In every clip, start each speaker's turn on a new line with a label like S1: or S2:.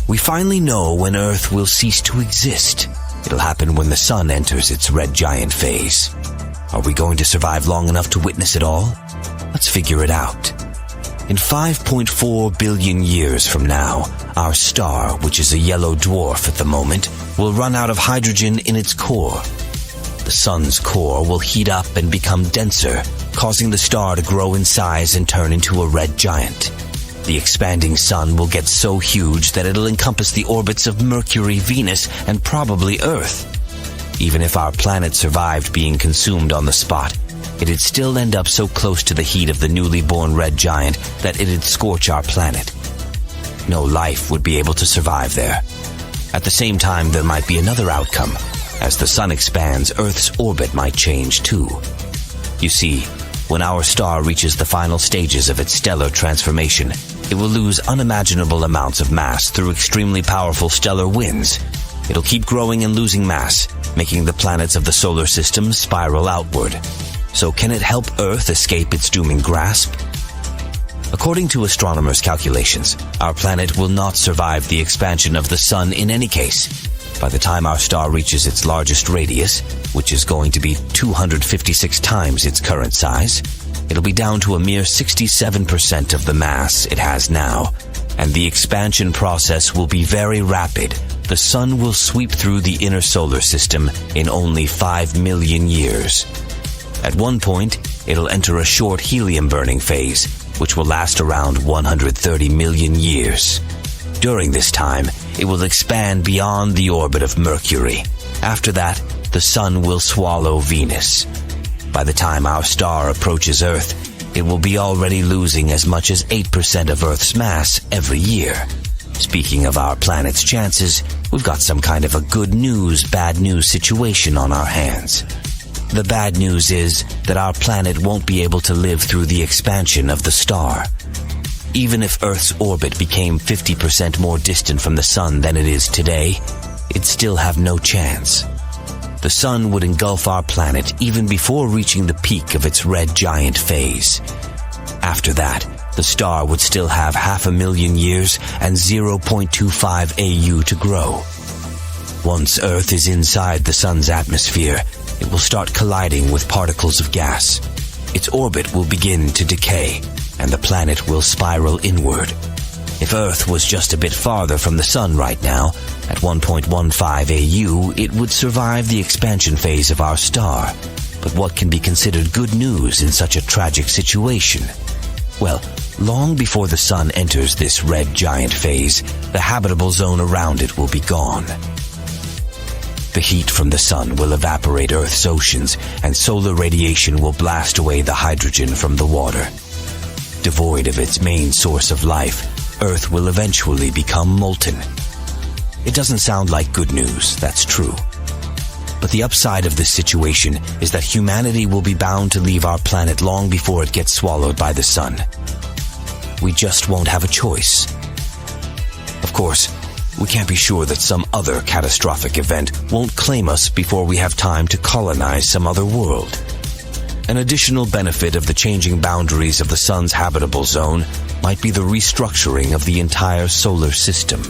S1: We finally know when Earth will cease to exist. It'll happen when the sun enters its red giant phase. Are we going to survive long enough to witness it all? Let's figure it out. In 5.4 billion years from now, our star, which is a yellow dwarf at the moment, will run out of hydrogen in its core. The sun's core will heat up and become denser, causing the star to grow in size and turn into a red giant. The expanding sun will get so huge that it'll encompass the orbits of Mercury, Venus, and probably Earth. Even if our planet survived being consumed on the spot, it'd still end up so close to the heat of the newly born red giant that it'd scorch our planet. No life would be able to survive there. At the same time, there might be another outcome. As the sun expands, Earth's orbit might change too. You see, when our star reaches the final stages of its stellar transformation, it will lose unimaginable amounts of mass through extremely powerful stellar winds. It'll keep growing and losing mass, making the planets of the solar system spiral outward. So can it help Earth escape its dooming grasp? According to astronomers' calculations, our planet will not survive the expansion of the sun in any case. By the time our star reaches its largest radius, which is going to be 256 times its current size, it'll be down to a mere 67% of the mass it has now, and the expansion process will be very rapid. The sun will sweep through the inner solar system in only 5 million years. At one point, it'll enter a short helium-burning phase, which will last around 130 million years. During this time, it will expand beyond the orbit of Mercury. After that, the sun will swallow Venus. By the time our star approaches Earth, it will be already losing as much as 8% of Earth's mass every year. Speaking of our planet's chances, we've got some kind of a good news, bad news situation on our hands. The bad news is that our planet won't be able to live through the expansion of the star. Even if Earth's orbit became 50% more distant from the sun than it is today, it'd still have no chance. The sun would engulf our planet even before reaching the peak of its red giant phase. After that, the star would still have 500,000 years and 0.25 AU to grow. Once Earth is inside the sun's atmosphere, it will start colliding with particles of gas. Its orbit will begin to decay, and the planet will spiral inward. If Earth was just a bit farther from the sun right now, at 1.15 AU, it would survive the expansion phase of our star. But what can be considered good news in such a tragic situation? Well, long before the sun enters this red giant phase, the habitable zone around it will be gone. The heat from the sun will evaporate Earth's oceans, and solar radiation will blast away the hydrogen from the water. Devoid of its main source of life, Earth will eventually become molten. It doesn't sound like good news, that's true. But the upside of this situation is that humanity will be bound to leave our planet long before it gets swallowed by the sun. We just won't have a choice. Of course, we can't be sure that some other catastrophic event won't claim us before we have time to colonize some other world. An additional benefit of the changing boundaries of the sun's habitable zone might be the restructuring of the entire solar system.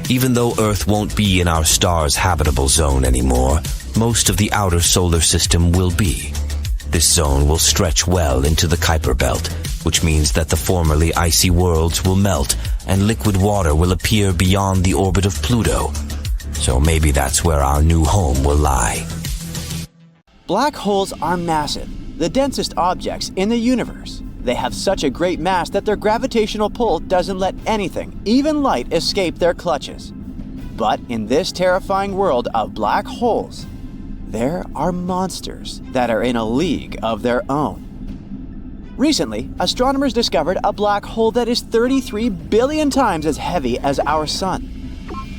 S1: Even though Earth won't be in our star's habitable zone anymore, most of the outer solar system will be. This zone will stretch well into the Kuiper Belt, which means that the formerly icy worlds will melt and liquid water will appear beyond the orbit of Pluto. So maybe that's where our new home will lie.
S2: Black holes are massive, the densest objects in the universe. They have such a great mass that their gravitational pull doesn't let anything, even light, escape their clutches. But in this terrifying world of black holes, there are monsters that are in a league of their own. Recently, astronomers discovered a black hole that is 33 billion times as heavy as our sun.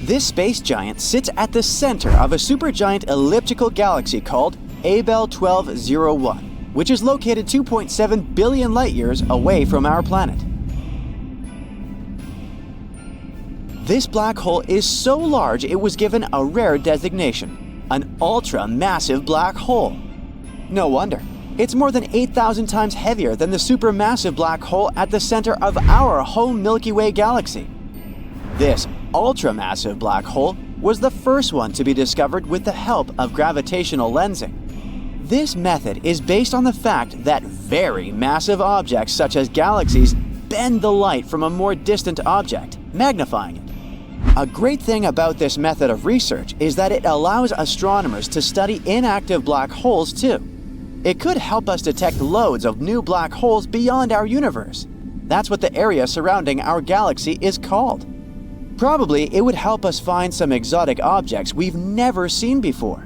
S2: This space giant sits at the center of a supergiant elliptical galaxy called Abell 1201, which is located 2.7 billion light-years away from our planet. This black hole is so large it was given a rare designation, an ultra-massive black hole. No wonder. It's more than 8,000 times heavier than the supermassive black hole at the center of our home Milky Way galaxy. This ultramassive black hole was the first one to be discovered with the help of gravitational lensing. This method is based on the fact that very massive objects such as galaxies bend the light from a more distant object, magnifying it. A great thing about this method of research is that it allows astronomers to study inactive black holes too. It could help us detect loads of new black holes beyond our universe. That's what the area surrounding our galaxy is called. Probably it would help us find some exotic objects we've never seen before.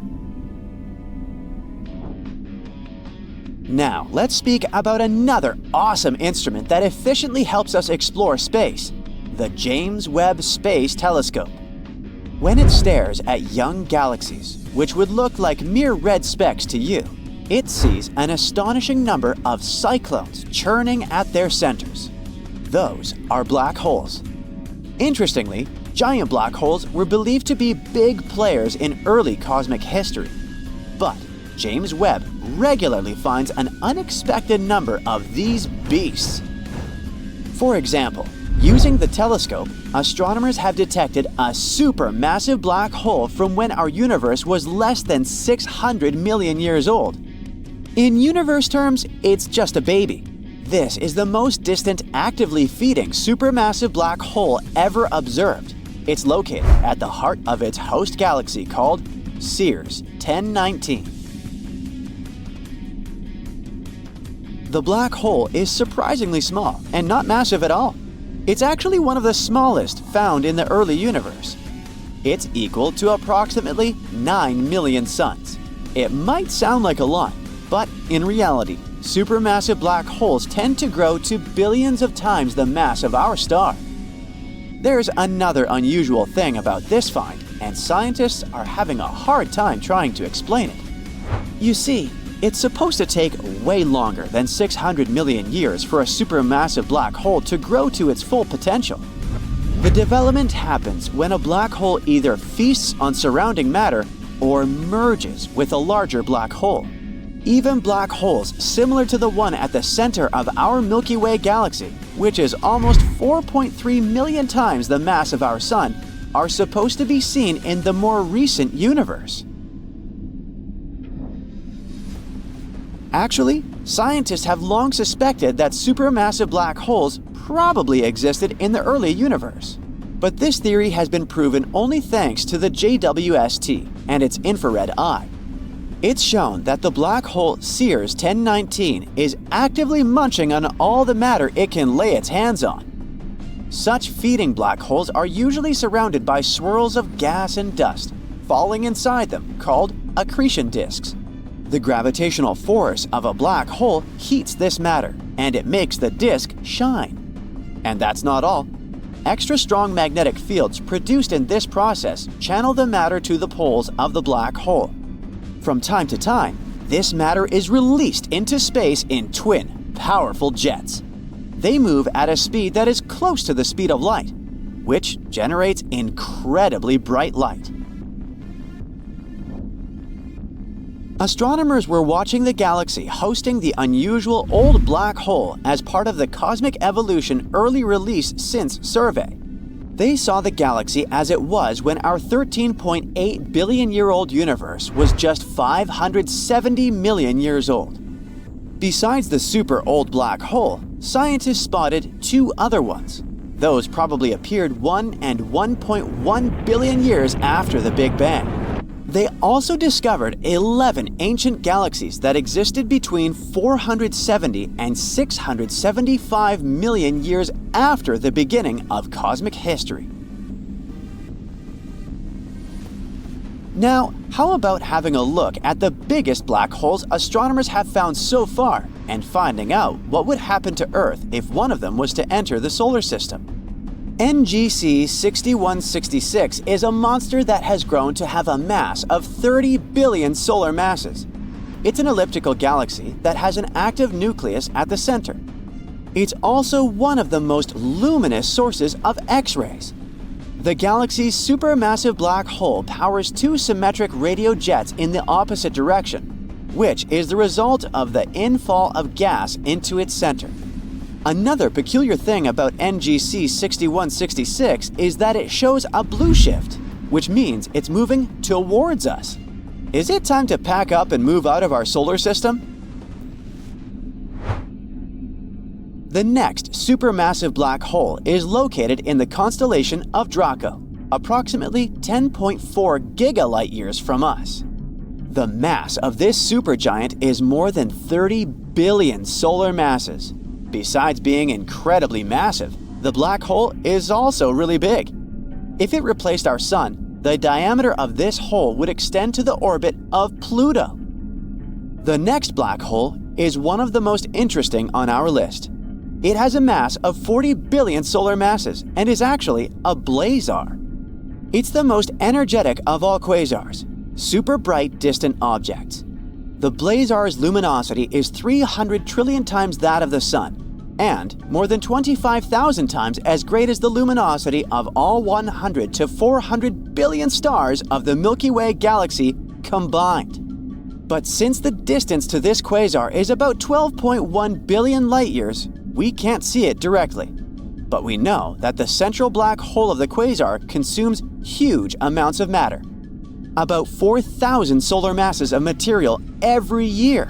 S2: Now, let's speak about another awesome instrument that efficiently helps us explore space, the James Webb Space Telescope. When it stares at young galaxies, which would look like mere red specks to you, it sees an astonishing number of cyclones churning at their centers. Those are black holes. Interestingly, giant black holes were believed to be big players in early cosmic history. But James Webb regularly finds an unexpected number of these beasts. For example, using the telescope, astronomers have detected a supermassive black hole from when our universe was less than 600 million years old. In universe terms, it's just a baby. This is the most distant actively feeding supermassive black hole ever observed. It's located at the heart of its host galaxy called Sears 1019. The black hole is surprisingly small and not massive at all. It's actually one of the smallest found in the early universe. It's equal to approximately 9 million suns. It might sound like a lot, but in reality, supermassive black holes tend to grow to billions of times the mass of our star. There's another unusual thing about this find, and scientists are having a hard time trying to explain it. You see, it's supposed to take way longer than 600 million years for a supermassive black hole to grow to its full potential. The development happens when a black hole either feasts on surrounding matter or merges with a larger black hole. Even black holes similar to the one at the center of our Milky Way galaxy, which is almost 4.3 million times the mass of our Sun, are supposed to be seen in the more recent universe. Actually, scientists have long suspected that supermassive black holes probably existed in the early universe. But this theory has been proven only thanks to the JWST and its infrared eye. It's shown that the black hole Sears 1019 is actively munching on all the matter it can lay its hands on. Such feeding black holes are usually surrounded by swirls of gas and dust, falling inside them, called accretion disks. The gravitational force of a black hole heats this matter, and it makes the disk shine. And that's not all. Extra strong magnetic fields produced in this process channel the matter to the poles of the black hole. From time to time, this matter is released into space in twin, powerful jets. They move at a speed that is close to the speed of light, which generates incredibly bright light. Astronomers were watching the galaxy hosting the unusual old black hole as part of the Cosmic Evolution Early Release Since survey. They saw the galaxy as it was when our 13.8 billion-year-old universe was just 570 million years old. Besides the super old black hole, scientists spotted two other ones. Those probably appeared 1 and 1.1 billion years after the Big Bang. They also discovered 11 ancient galaxies that existed between 470 and 675 million years after the beginning of cosmic history. Now, how about having a look at the biggest black holes astronomers have found so far and finding out what would happen to Earth if one of them was to enter the solar system? NGC 6166 is a monster that has grown to have a mass of 30 billion solar masses. It's an elliptical galaxy that has an active nucleus at the center. It's also one of the most luminous sources of X-rays. The galaxy's supermassive black hole powers two symmetric radio jets in the opposite direction, which is the result of the infall of gas into its center. Another peculiar thing about NGC 6166 is that it shows a blue shift, which means it's moving towards us. Is it time to pack up and move out of our solar system? The next supermassive black hole is located in the constellation of Draco, approximately 10.4 gigalight-years from us. The mass of this supergiant is more than 30 billion solar masses. Besides being incredibly massive, the black hole is also really big. If it replaced our Sun, the diameter of this hole would extend to the orbit of Pluto. The next black hole is one of the most interesting on our list. It has a mass of 40 billion solar masses and is actually a blazar. It's the most energetic of all quasars, super bright distant objects. The blazar's luminosity is 300 trillion times that of the Sun, and more than 25,000 times as great as the luminosity of all 100 to 400 billion stars of the Milky Way galaxy combined. But since the distance to this quasar is about 12.1 billion light-years, we can't see it directly. But we know that the central black hole of the quasar consumes huge amounts of matter, about 4,000 solar masses of material every year.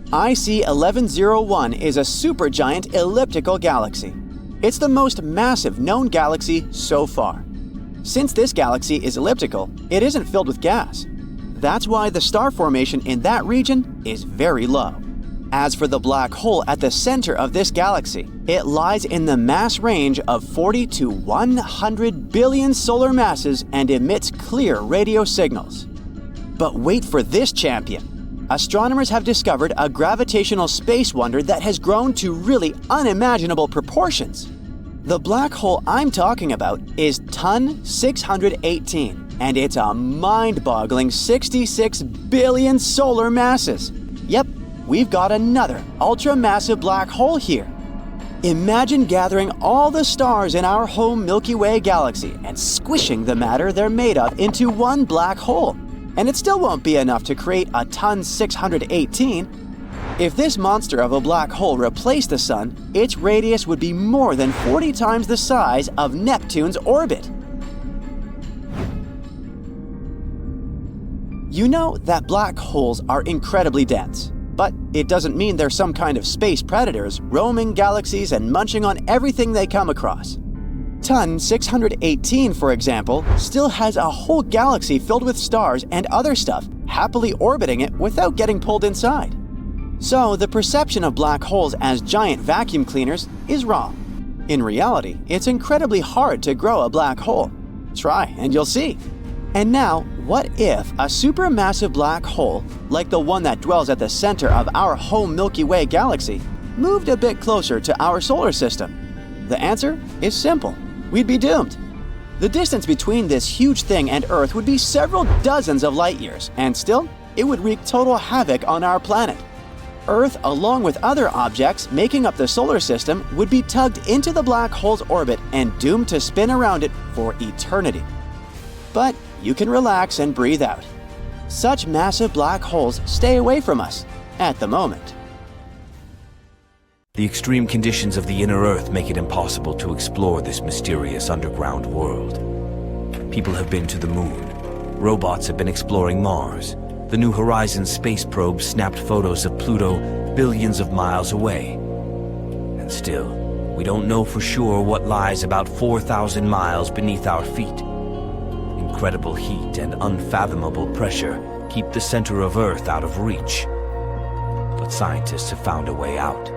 S2: IC 1101 is a supergiant elliptical galaxy. It's the most massive known galaxy so far. Since this galaxy is elliptical, it isn't filled with gas. That's why the star formation in that region is very low. As for the black hole at the center of this galaxy, it lies in the mass range of 40 to 100 billion solar masses and emits clear radio signals. But wait for this champion. Astronomers have discovered a gravitational space wonder that has grown to really unimaginable proportions. The black hole I'm talking about is TON 618, and it's a mind-boggling 66 billion solar masses. Yep, we've got another ultra-massive black hole here. Imagine gathering all the stars in our home Milky Way galaxy and squishing the matter they're made of into one black hole. And it still won't be enough to create a TON 618. If this monster of a black hole replaced the Sun, its radius would be more than 40 times the size of Neptune's orbit. You know that black holes are incredibly dense, but it doesn't mean they're some kind of space predators roaming galaxies and munching on everything they come across. TON 618, for example, still has a whole galaxy filled with stars and other stuff happily orbiting it without getting pulled inside. So the perception of black holes as giant vacuum cleaners is wrong. In reality, it's incredibly hard to grow a black hole. Try and you'll see. And now, what if a supermassive black hole, like the one that dwells at the center of our home Milky Way galaxy, moved a bit closer to our solar system? The answer is simple. We'd be doomed. The distance between this huge thing and Earth would be several dozens of light years, and still, it would wreak total havoc on our planet. Earth, along with other objects making up the solar system, would be tugged into the black hole's orbit and doomed to spin around it for eternity. But you can relax and breathe out. Such massive black holes stay away from us at the moment.
S1: The extreme conditions of the inner Earth make it impossible to explore this mysterious underground world. People have been to the moon. Robots have been exploring Mars. The New Horizons space probe snapped photos of Pluto billions of miles away. And still, we don't know for sure what lies about 4,000 miles beneath our feet. Incredible heat and unfathomable pressure keep the center of Earth out of reach. But scientists have found a way out.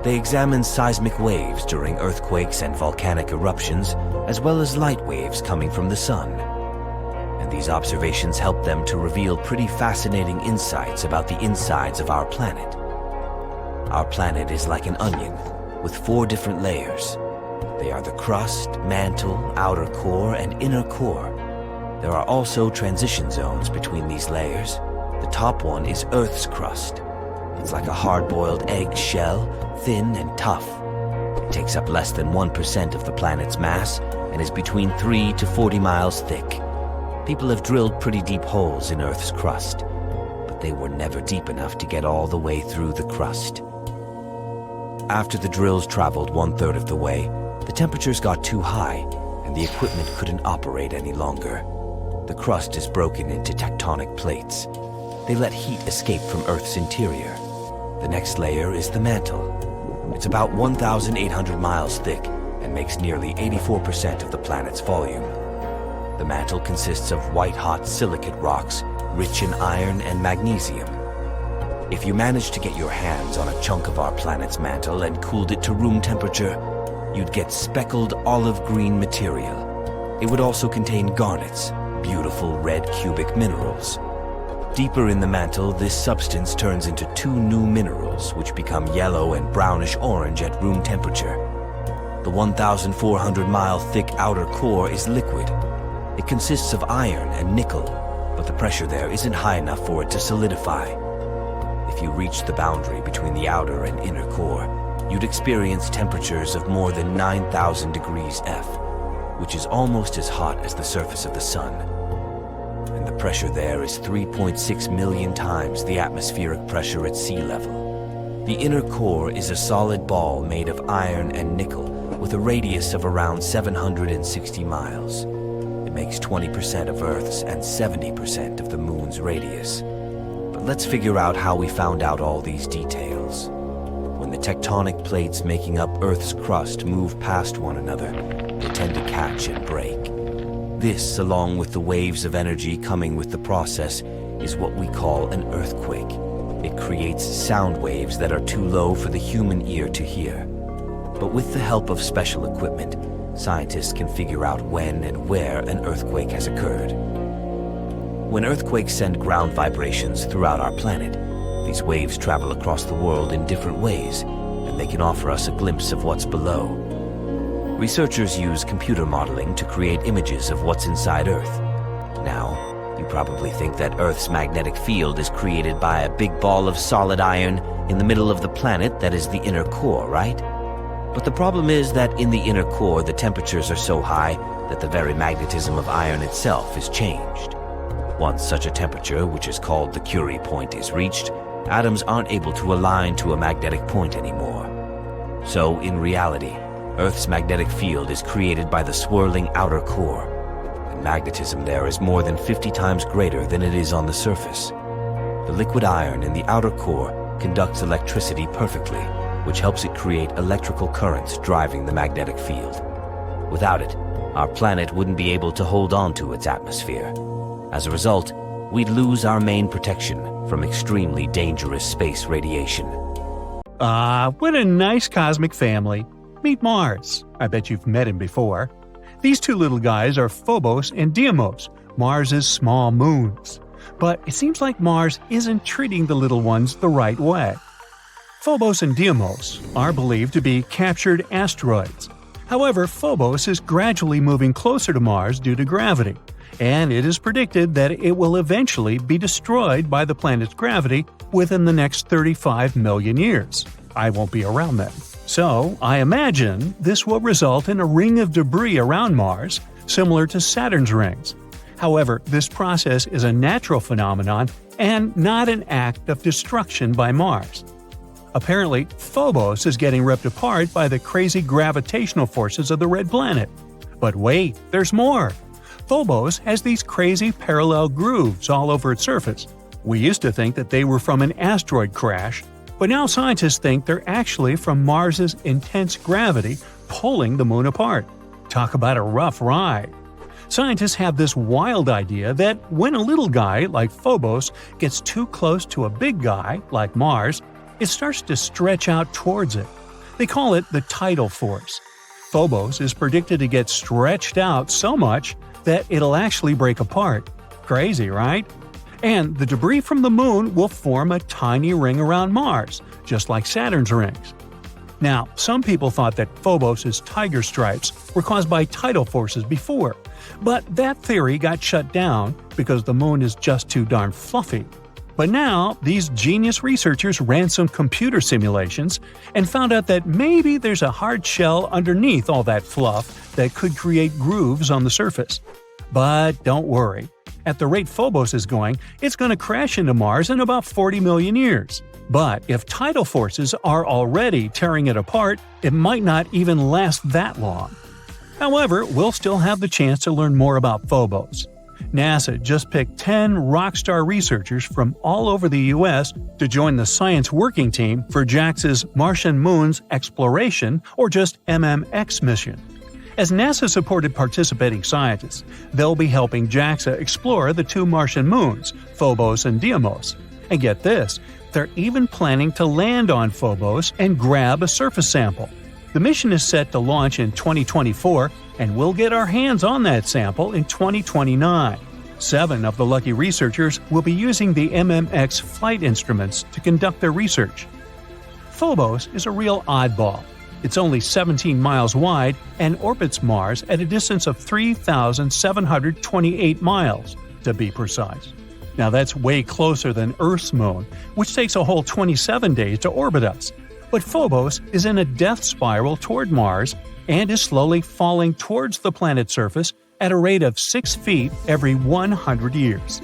S1: They examine seismic waves during earthquakes and volcanic eruptions, as well as light waves coming from the sun. And these observations help them to reveal pretty fascinating insights about the insides of our planet. Our planet is like an onion, with 4 different layers. They are the crust, mantle, outer core, and inner core. There are also transition zones between these layers. The top one is Earth's crust. It's like a hard-boiled egg shell, thin and tough. It takes up less than 1% of the planet's mass and is between 3 to 40 miles thick. People have drilled pretty deep holes in Earth's crust, but they were never deep enough to get all the way through the crust. After the drills traveled 1/3 of the way, the temperatures got too high and the equipment couldn't operate any longer. The crust is broken into tectonic plates. They let heat escape from Earth's interior. The next layer is the mantle. It's about 1,800 miles thick and makes nearly 84% of the planet's volume. The mantle consists of white-hot silicate rocks rich in iron and magnesium. If you managed to get your hands on a chunk of our planet's mantle and cooled it to room temperature, you'd get speckled olive-green material. It would also contain garnets, beautiful red cubic minerals. Deeper in the mantle, this substance turns into 2 new minerals which become yellow and brownish-orange at room temperature. The 1,400-mile thick outer core is liquid. It consists of iron and nickel, but the pressure there isn't high enough for it to solidify. If you reached the boundary between the outer and inner core, you'd experience temperatures of more than 9,000 degrees F, which is almost as hot as the surface of the sun. And the pressure there is 3.6 million times the atmospheric pressure at sea level. The inner core is a solid ball made of iron and nickel with a radius of around 760 miles. It makes 20% of Earth's and 70% of the Moon's radius. But let's figure out how we found out all these details. When the tectonic plates making up Earth's crust move past one another, they tend to catch and break. This, along with the waves of energy coming with the process, is what we call an earthquake. It creates sound waves that are too low for the human ear to hear. But with the help of special equipment, scientists can figure out when and where an earthquake has occurred. When earthquakes send ground vibrations throughout our planet, these waves travel across the world in different ways, and they can offer us a glimpse of what's below. Researchers use computer modeling to create images of what's inside Earth. Now, you probably think that Earth's magnetic field is created by a big ball of solid iron in the middle of the planet that is the inner core, right? But the problem is that in the inner core, the temperatures are so high that the very magnetism of iron itself is changed. Once such a temperature, which is called the Curie point, is reached, atoms aren't able to align to a magnetic point anymore. So, in reality, Earth's magnetic field is created by the swirling outer core, and magnetism there is more than 50 times greater than it is on the surface. The liquid iron in the outer core conducts electricity perfectly, which helps it create electrical currents driving the magnetic field. Without it, our planet wouldn't be able to hold on to its atmosphere. As a result, we'd lose our main protection from extremely dangerous space radiation.
S3: What a nice cosmic family. Meet Mars. I bet you've met him before. These 2 little guys are Phobos and Deimos, Mars's small moons. But it seems like Mars isn't treating the little ones the right way. Phobos and Deimos are believed to be captured asteroids. However, Phobos is gradually moving closer to Mars due to gravity, and it is predicted that it will eventually be destroyed by the planet's gravity within the next 35 million years. I won't be around then. So, I imagine this will result in a ring of debris around Mars, similar to Saturn's rings. However, this process is a natural phenomenon and not an act of destruction by Mars. Apparently, Phobos is getting ripped apart by the crazy gravitational forces of the red planet. But wait, there's more! Phobos has these crazy parallel grooves all over its surface. We used to think that they were from an asteroid crash, but now scientists think they're actually from Mars's intense gravity pulling the moon apart. Talk about a rough ride. Scientists have this wild idea that when a little guy like Phobos gets too close to a big guy like Mars, it starts to stretch out towards it. They call it the tidal force. Phobos is predicted to get stretched out so much that it'll actually break apart. Crazy, right? And the debris from the moon will form a tiny ring around Mars, just like Saturn's rings. Now, some people thought that Phobos' tiger stripes were caused by tidal forces before, but that theory got shut down because the moon is just too darn fluffy. But now, these genius researchers ran some computer simulations and found out that maybe there's a hard shell underneath all that fluff that could create grooves on the surface. But don't worry. At the rate Phobos is going, it's going to crash into Mars in about 40 million years. But if tidal forces are already tearing it apart, it might not even last that long. However, we'll still have the chance to learn more about Phobos. NASA just picked 10 rock star researchers from all over the U.S. to join the science working team for JAXA's Martian Moons Exploration, or just MMX mission. As NASA-supported participating scientists, they'll be helping JAXA explore the 2 Martian moons, Phobos and Deimos. And get this, they're even planning to land on Phobos and grab a surface sample. The mission is set to launch in 2024, and we'll get our hands on that sample in 2029. 7 of the lucky researchers will be using the MMX flight instruments to conduct their research. Phobos is a real oddball. It's only 17 miles wide and orbits Mars at a distance of 3,728 miles, to be precise. Now that's way closer than Earth's moon, which takes a whole 27 days to orbit us. But Phobos is in a death spiral toward Mars and is slowly falling towards the planet's surface at a rate of 6 feet every 100 years.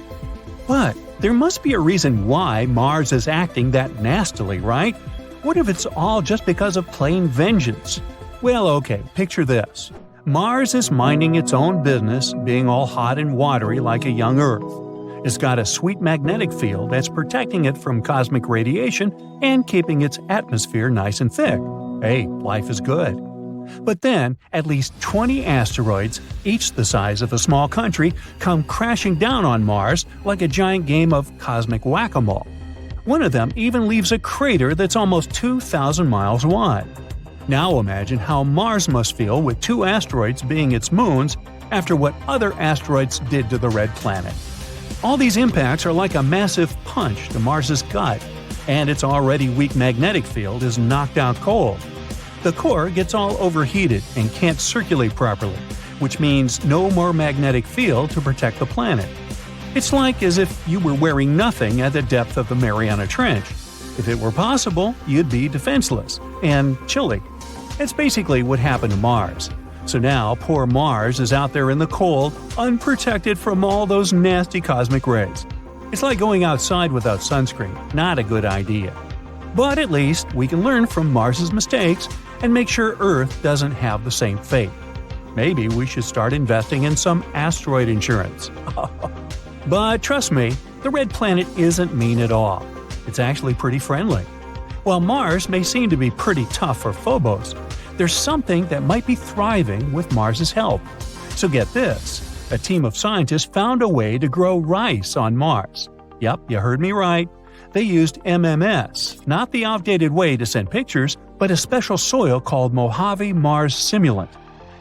S3: But there must be a reason why Mars is acting that nastily, right? What if it's all just because of plain vengeance? Well, okay, picture this. Mars is minding its own business, being all hot and watery like a young Earth. It's got a sweet magnetic field that's protecting it from cosmic radiation and keeping its atmosphere nice and thick. Hey, life is good. But then, at least 20 asteroids, each the size of a small country, come crashing down on Mars like a giant game of cosmic whack-a-mole. One of them even leaves a crater that's almost 2,000 miles wide. Now imagine how Mars must feel with 2 asteroids being its moons after what other asteroids did to the red planet. All these impacts are like a massive punch to Mars's gut, and its already weak magnetic field is knocked out cold. The core gets all overheated and can't circulate properly, which means no more magnetic field to protect the planet. It's like as if you were wearing nothing at the depth of the Mariana Trench. If it were possible, you'd be defenseless and chilly. It's basically what happened to Mars. So now, poor Mars is out there in the cold, unprotected from all those nasty cosmic rays. It's like going outside without sunscreen. Not a good idea. But at least we can learn from Mars's mistakes and make sure Earth doesn't have the same fate. Maybe we should start investing in some asteroid insurance. But trust me, the red planet isn't mean at all. It's actually pretty friendly. While Mars may seem to be pretty tough for Phobos, there's something that might be thriving with Mars's help. So get this, a team of scientists found a way to grow rice on Mars. Yep, you heard me right. They used MMS, not the outdated way to send pictures, but a special soil called Mojave Mars Simulant.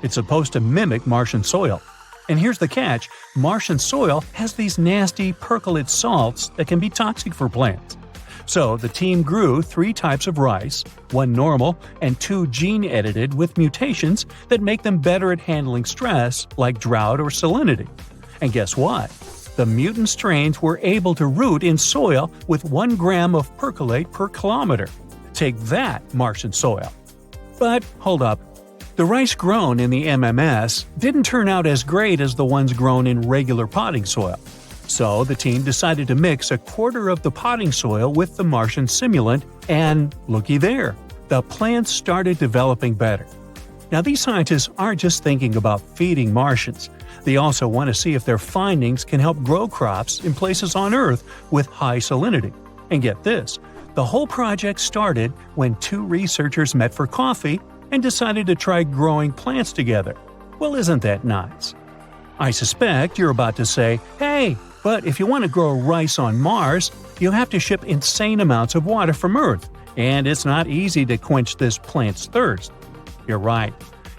S3: It's supposed to mimic Martian soil. And here's the catch, Martian soil has these nasty percolate salts that can be toxic for plants. So the team grew 3 types of rice, 1 normal and 2 gene-edited with mutations that make them better at handling stress like drought or salinity. And guess what? The mutant strains were able to root in soil with 1 gram of percolate per kilometer. Take that, Martian soil. But hold up. The rice grown in the MMS didn't turn out as great as the ones grown in regular potting soil. So the team decided to mix 1/4 of the potting soil with the Martian simulant, and looky there, the plants started developing better. Now these scientists aren't just thinking about feeding Martians. They also want to see if their findings can help grow crops in places on Earth with high salinity. And get this, the whole project started when 2 researchers met for coffee and decided to try growing plants together. Well, isn't that nice? I suspect you're about to say, hey, but if you want to grow rice on Mars, you have to ship insane amounts of water from Earth, and it's not easy to quench this plant's thirst. You're right.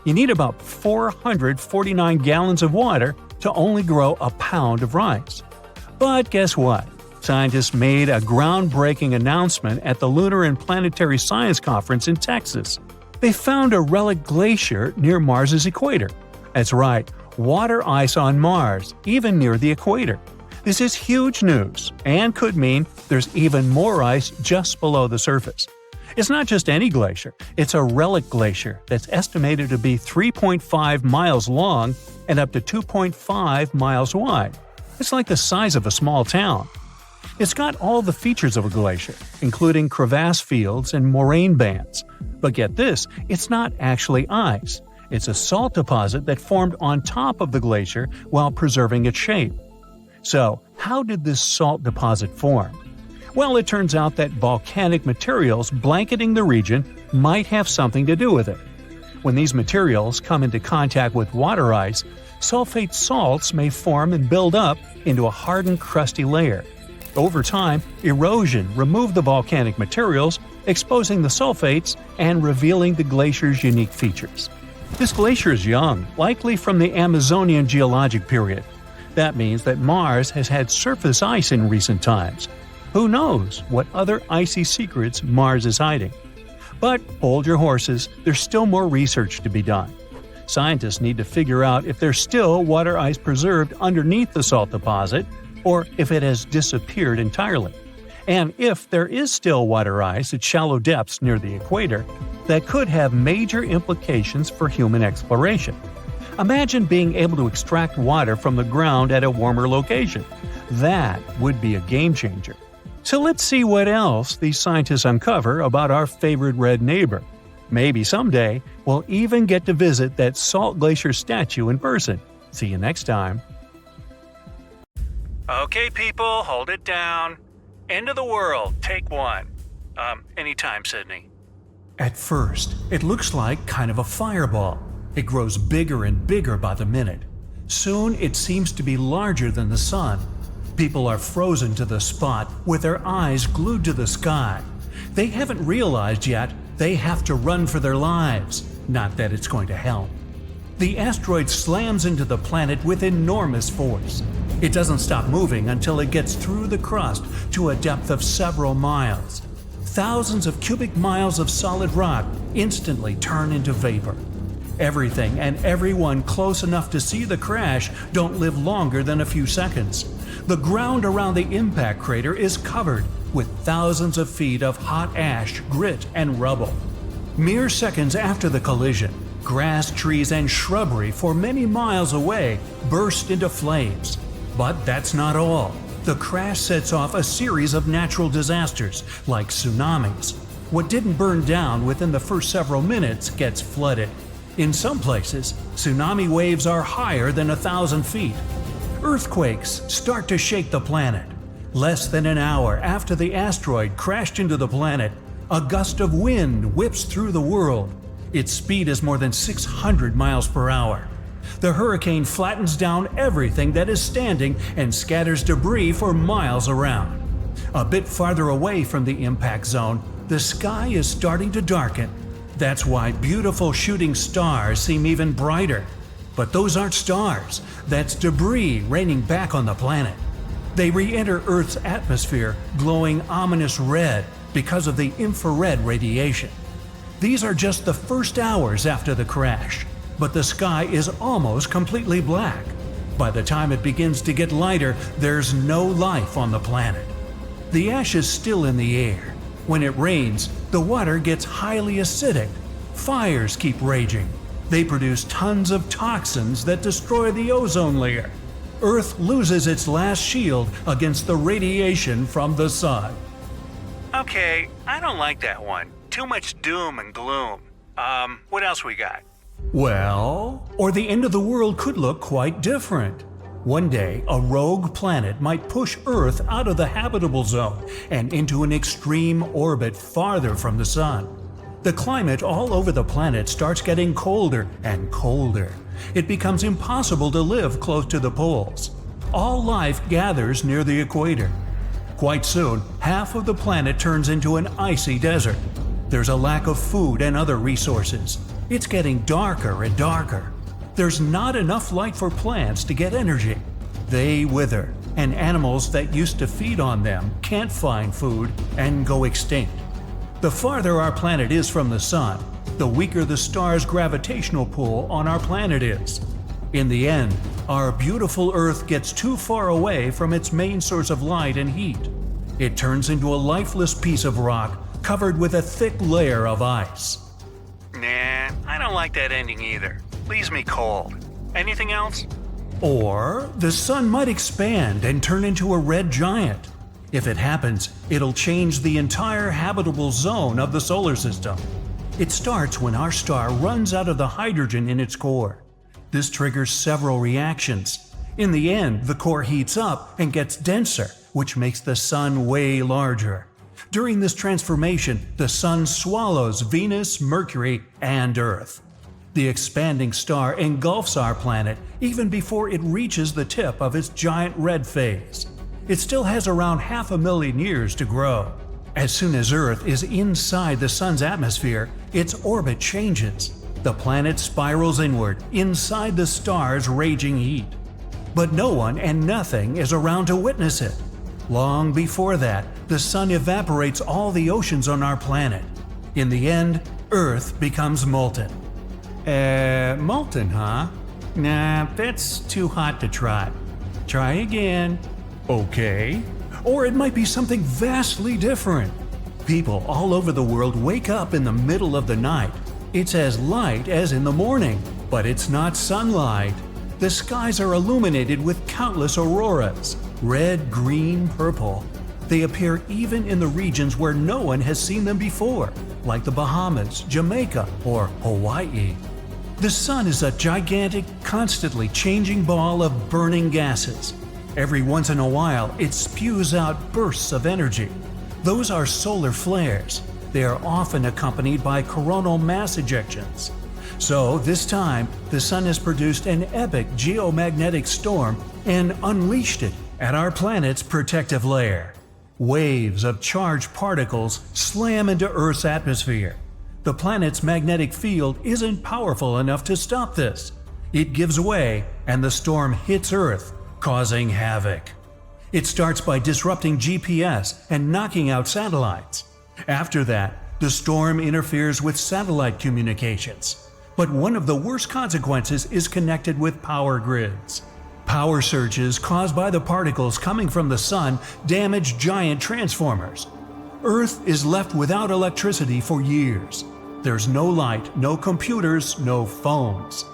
S3: You need about 449 gallons of water to only grow a pound of rice. But guess what? Scientists made a groundbreaking announcement at the Lunar and Planetary Science Conference in Texas. They found a relic glacier near Mars's equator. That's right, water ice on Mars, even near the equator. This is huge news, and could mean there's even more ice just below the surface. It's not just any glacier, it's a relic glacier that's estimated to be 3.5 miles long and up to 2.5 miles wide. It's like the size of a small town. It's got all the features of a glacier, including crevasse fields and moraine bands. But get this, it's not actually ice. It's a salt deposit that formed on top of the glacier while preserving its shape. So, how did this salt deposit form? Well, it turns out that volcanic materials blanketing the region might have something to do with it. When these materials come into contact with water ice, sulfate salts may form and build up into a hardened, crusty layer. Over time, erosion removed the volcanic materials, exposing the sulfates and revealing the glacier's unique features. This glacier is young, likely from the Amazonian geologic period. That means that Mars has had surface ice in recent times. Who knows what other icy secrets Mars is hiding? But hold your horses, there's still more research to be done. Scientists need to figure out if there's still water ice preserved underneath the salt deposit, or if it has disappeared entirely. And if there is still water ice at shallow depths near the equator, that could have major implications for human exploration. Imagine being able to extract water from the ground at a warmer location. That would be a game changer. So let's see what else these scientists uncover about our favorite red neighbor. Maybe someday we'll even get to visit that Salt Glacier statue in person. See you next time. Okay, people, hold it down. End of the world, take one. Anytime, Sydney. At first, it looks like kind of a fireball. It grows bigger and bigger by the minute. Soon, it seems to be larger than the sun. People are frozen to the spot with their eyes glued to the sky. They haven't realized yet they have to run for their lives. Not that it's going to help. The asteroid slams into the planet with enormous force. It doesn't stop moving until it gets through the crust to a depth of several miles. Thousands of cubic miles of solid rock instantly turn into vapor. Everything and everyone close enough to see the crash don't live longer than a few seconds. The ground around the impact crater is covered with thousands of feet of hot ash, grit, and rubble. Mere seconds after the collision, grass, trees, and shrubbery for many miles away burst into flames. But that's not all. The crash sets off a series of natural disasters, like tsunamis. What didn't burn down within the first several minutes gets flooded. In some places, tsunami waves are higher than 1,000 feet. Earthquakes start to shake the planet. Less than an hour after the asteroid crashed into the planet, a gust of wind whips through the world. Its speed is more than 600 miles per hour. The hurricane flattens down everything that is standing and scatters debris for miles around. A bit farther away from the impact zone, the sky is starting to darken. That's why beautiful shooting stars seem even brighter. But those aren't stars. That's debris raining back on the planet. They re-enter Earth's atmosphere glowing ominous red because of the infrared radiation. These are just the first hours after the crash, but the sky is almost completely black. By the time it begins to get lighter, there's no life on the planet. The ash is still in the air. When it rains, the water gets highly acidic. Fires keep raging. They produce tons of toxins that destroy the ozone layer. Earth loses its last shield against the radiation from the sun. Okay, I don't like that one. Too much doom and gloom. What else we got? Well, or the end of the world could look quite different. One day, a rogue planet might push Earth out of the habitable zone and into an extreme orbit farther from the sun. The climate all over the planet starts getting colder and colder. It becomes impossible to live close to the poles. All life gathers near the equator. Quite soon, half of the planet turns into an icy desert. There's a lack of food and other resources. It's getting darker and darker. There's not enough light for plants to get energy. They wither, and animals that used to feed on them can't find food and go extinct. The farther our planet is from the sun, the weaker the star's gravitational pull on our planet is. In the end, our beautiful Earth gets too far away from its main source of light and heat. It turns into a lifeless piece of rock covered with a thick layer of ice. Nah, I don't like that ending either. Leaves me cold. Anything else? Or the sun might expand and turn into a red giant. If it happens, it'll change the entire habitable zone of the solar system. It starts when our star runs out of the hydrogen in its core. This triggers several reactions. In the end, the core heats up and gets denser, which makes the sun way larger. During this transformation, the sun swallows Venus, Mercury, and Earth. The expanding star engulfs our planet even before it reaches the tip of its giant red phase. It still has around 500,000 years to grow. As soon as Earth is inside the sun's atmosphere, its orbit changes. The planet spirals inward, inside the star's raging heat. But no one and nothing is around to witness it. Long before that, the sun evaporates all the oceans on our planet. In the end, Earth becomes molten. Molten, huh? Nah, that's too hot to try. Try again. Okay. Or it might be something vastly different. People all over the world wake up in the middle of the night. It's as light as in the morning, but it's not sunlight. The skies are illuminated with countless auroras, red, green, purple. They appear even in the regions where no one has seen them before, like the Bahamas, Jamaica, or Hawaii. The sun is a gigantic, constantly changing ball of burning gases. Every once in a while, it spews out bursts of energy. Those are solar flares. They are often accompanied by coronal mass ejections. So, this time, the sun has produced an epic geomagnetic storm and unleashed it at our planet's protective layer. Waves of charged particles slam into Earth's atmosphere. The planet's magnetic field isn't powerful enough to stop this. It gives way, and the storm hits Earth, causing havoc. It starts by disrupting GPS and knocking out satellites. After that, the storm interferes with satellite communications. But one of the worst consequences is connected with power grids. Power surges caused by the particles coming from the sun damage giant transformers. Earth is left without electricity for years. There's no light, no computers, no phones.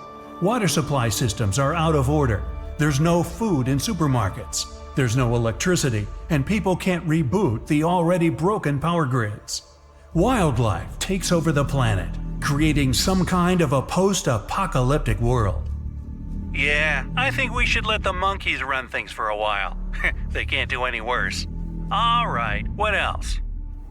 S3: Water supply systems are out of order. There's no food in supermarkets. There's no electricity, and people can't reboot the already broken power grids. Wildlife takes over the planet, creating some kind of a post-apocalyptic world. Yeah, I think we should let the monkeys run things for a while. They can't do any worse. All right, what else?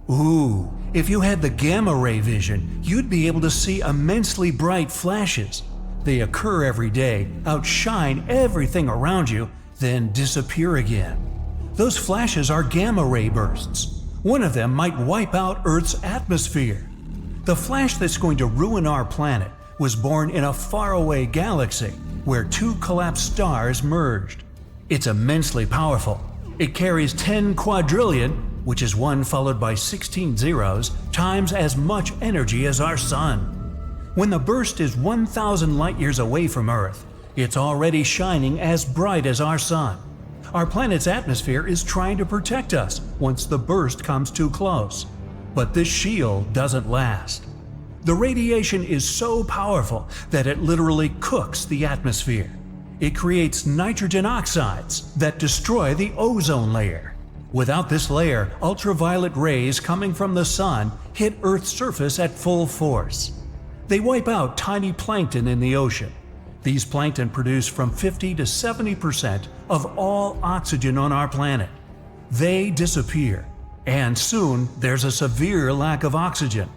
S3: Ooh, if you had the gamma ray vision, you'd be able to see immensely bright flashes. They occur every day, outshine everything around you, then disappear again. Those flashes are gamma ray bursts. One of them might wipe out Earth's atmosphere. The flash that's going to ruin our planet was born in a faraway galaxy where two collapsed stars merged. It's immensely powerful. It carries 10 quadrillion, which is 1 followed by 16 zeros, times as much energy as our sun. When the burst is 1,000 light-years away from Earth, it's already shining as bright as our sun. Our planet's atmosphere is trying to protect us once the burst comes too close. But this shield doesn't last. The radiation is so powerful that it literally cooks the atmosphere. It creates nitrogen oxides that destroy the ozone layer. Without this layer, ultraviolet rays coming from the sun hit Earth's surface at full force. They wipe out tiny plankton in the ocean. These plankton produce from 50 to 70% of all oxygen on our planet. They disappear, and soon there's a severe lack of oxygen.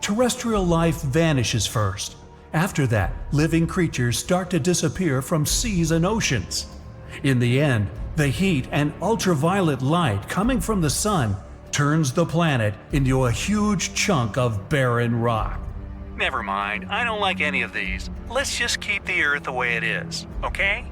S3: Terrestrial life vanishes first. After that, living creatures start to disappear from seas and oceans. In the end, the heat and ultraviolet light coming from the sun turns the planet into a huge chunk of barren rock. Never mind, I don't like any of these. Let's just keep the Earth the way it is, okay?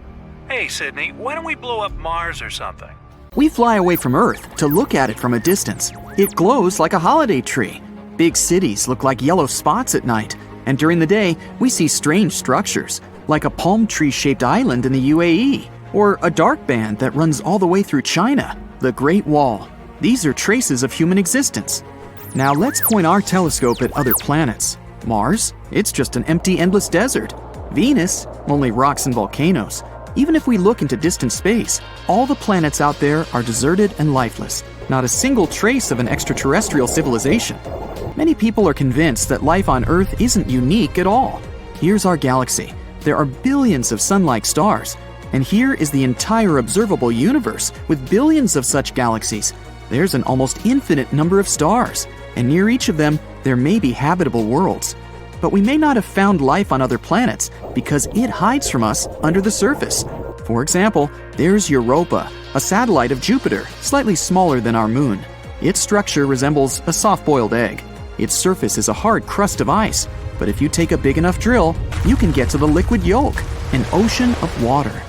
S3: Hey, Sydney, why don't we blow up Mars or something?
S4: We fly away from Earth to look at it from a distance. It glows like a holiday tree. Big cities look like yellow spots at night, and during the day, we see strange structures, like a palm tree-shaped island in the UAE, or a dark band that runs all the way through China, the Great Wall. These are traces of human existence. Now let's point our telescope at other planets. Mars, it's just an empty, endless desert. Venus, only rocks and volcanoes. Even if we look into distant space, all the planets out there are deserted and lifeless. Not a single trace of an extraterrestrial civilization. Many people are convinced that life on Earth isn't unique at all. Here's our galaxy. There are billions of sun-like stars. And here is the entire observable universe with billions of such galaxies. There's an almost infinite number of stars, and near each of them, there may be habitable worlds. But we may not have found life on other planets because it hides from us under the surface. For example, there's Europa, a satellite of Jupiter, slightly smaller than our moon. Its structure resembles a soft-boiled egg. Its surface is a hard crust of ice, but if you take a big enough drill, you can get to the liquid yolk, an ocean of water.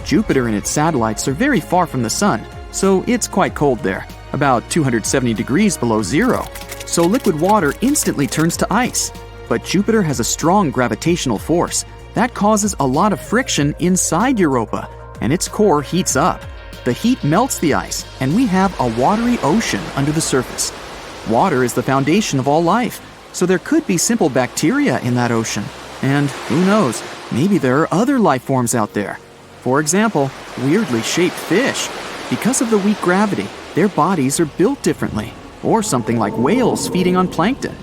S4: Jupiter and its satellites are very far from the sun, so it's quite cold there, about 270 degrees below zero. So liquid water instantly turns to ice. But Jupiter has a strong gravitational force that causes a lot of friction inside Europa, and its core heats up. The heat melts the ice, and we have a watery ocean under the surface. Water is the foundation of all life, so there could be simple bacteria in that ocean. And who knows, maybe there are other life forms out there. For example, weirdly shaped fish. Because of the weak gravity, their bodies are built differently, or something like whales feeding on plankton.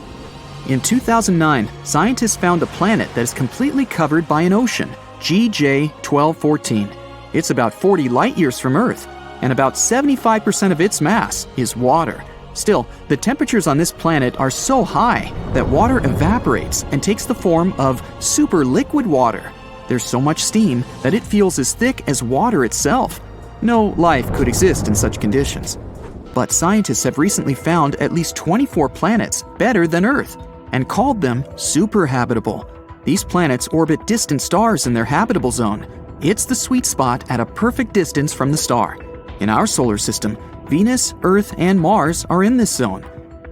S4: In 2009, scientists found a planet that is completely covered by an ocean, GJ 1214. It's about 40 light-years from Earth, and about 75% of its mass is water. Still, the temperatures on this planet are so high that water evaporates and takes the form of super liquid water. There's so much steam that it feels as thick as water itself. No life could exist in such conditions. But scientists have recently found at least 24 planets better than Earth and called them superhabitable. These planets orbit distant stars in their habitable zone. It's the sweet spot at a perfect distance from the star. In our solar system, Venus, Earth, and Mars are in this zone.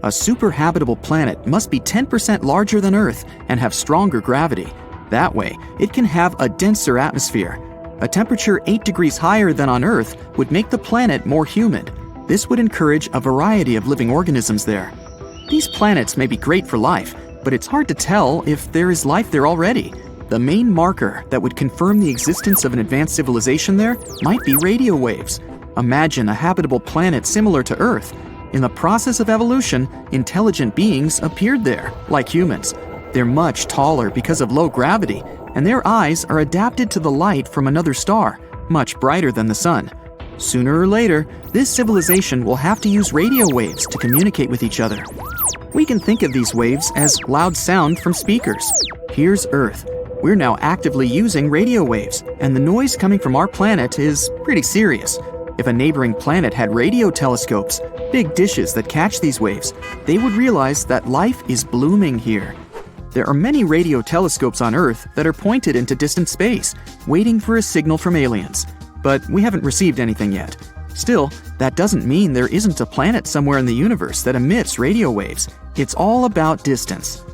S4: A superhabitable planet must be 10% larger than Earth and have stronger gravity. That way, it can have a denser atmosphere. A temperature 8 degrees higher than on Earth would make the planet more humid. This would encourage a variety of living organisms there. These planets may be great for life, but it's hard to tell if there is life there already. The main marker that would confirm the existence of an advanced civilization there might be radio waves. Imagine a habitable planet similar to Earth. In the process of evolution, intelligent beings appeared there, like humans. They're much taller because of low gravity, and their eyes are adapted to the light from another star, much brighter than the sun. Sooner or later, this civilization will have to use radio waves to communicate with each other. We can think of these waves as loud sound from speakers. Here's Earth. We're now actively using radio waves, and the noise coming from our planet is pretty serious. If a neighboring planet had radio telescopes, big dishes that catch these waves, they would realize that life is blooming here. There are many radio telescopes on Earth that are pointed into distant space, waiting for a signal from aliens. But we haven't received anything yet. Still, that doesn't mean there isn't a planet somewhere in the universe that emits radio waves. It's all about distance.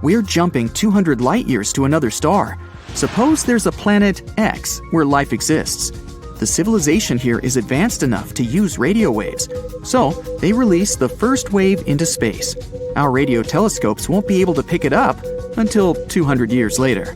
S4: We're jumping 200 light-years to another star. Suppose there's a planet X where life exists. The civilization here is advanced enough to use radio waves, so they release the first wave into space. Our radio telescopes won't be able to pick it up until 200 years later.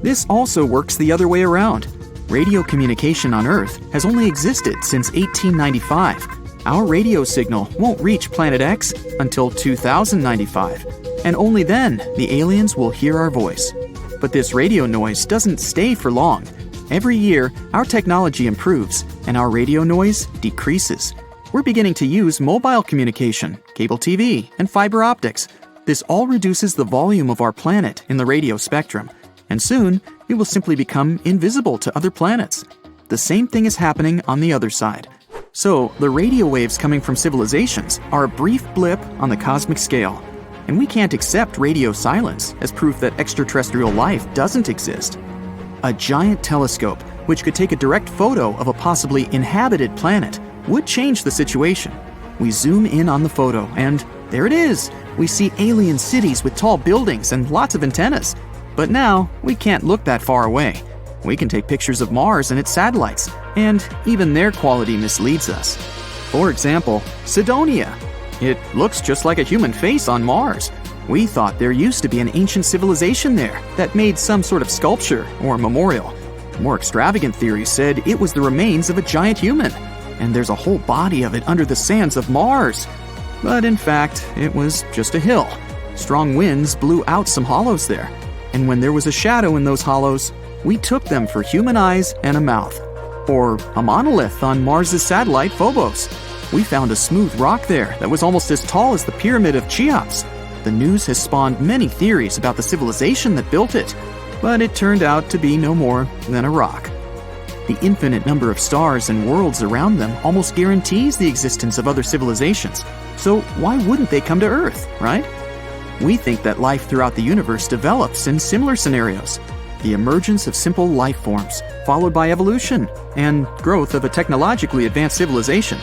S4: This also works the other way around. Radio communication on Earth has only existed since 1895. Our radio signal won't reach Planet X until 2095, and only then the aliens will hear our voice. But this radio noise doesn't stay for long. Every year, our technology improves, and our radio noise decreases. We're beginning to use mobile communication, cable TV, and fiber optics. This all reduces the volume of our planet in the radio spectrum, and soon it will simply become invisible to other planets. The same thing is happening on the other side. So, the radio waves coming from civilizations are a brief blip on the cosmic scale, and we can't accept radio silence as proof that extraterrestrial life doesn't exist. A giant telescope, which could take a direct photo of a possibly inhabited planet, would change the situation. We zoom in on the photo, and there it is! We see alien cities with tall buildings and lots of antennas. But now, we can't look that far away. We can take pictures of Mars and its satellites, and even their quality misleads us. For example, Cydonia. It looks just like a human face on Mars. We thought there used to be an ancient civilization there that made some sort of sculpture or memorial. More extravagant theories said it was the remains of a giant human, and there's a whole body of it under the sands of Mars. But in fact, it was just a hill. Strong winds blew out some hollows there, and when there was a shadow in those hollows, we took them for human eyes and a mouth. Or a monolith on Mars' satellite Phobos. We found a smooth rock there that was almost as tall as the pyramid of Cheops. The news has spawned many theories about the civilization that built it, but it turned out to be no more than a rock. The infinite number of stars and worlds around them almost guarantees the existence of other civilizations, so why wouldn't they come to Earth, right? We think that life throughout the universe develops in similar scenarios. The emergence of simple life forms, followed by evolution, and growth of a technologically advanced civilization.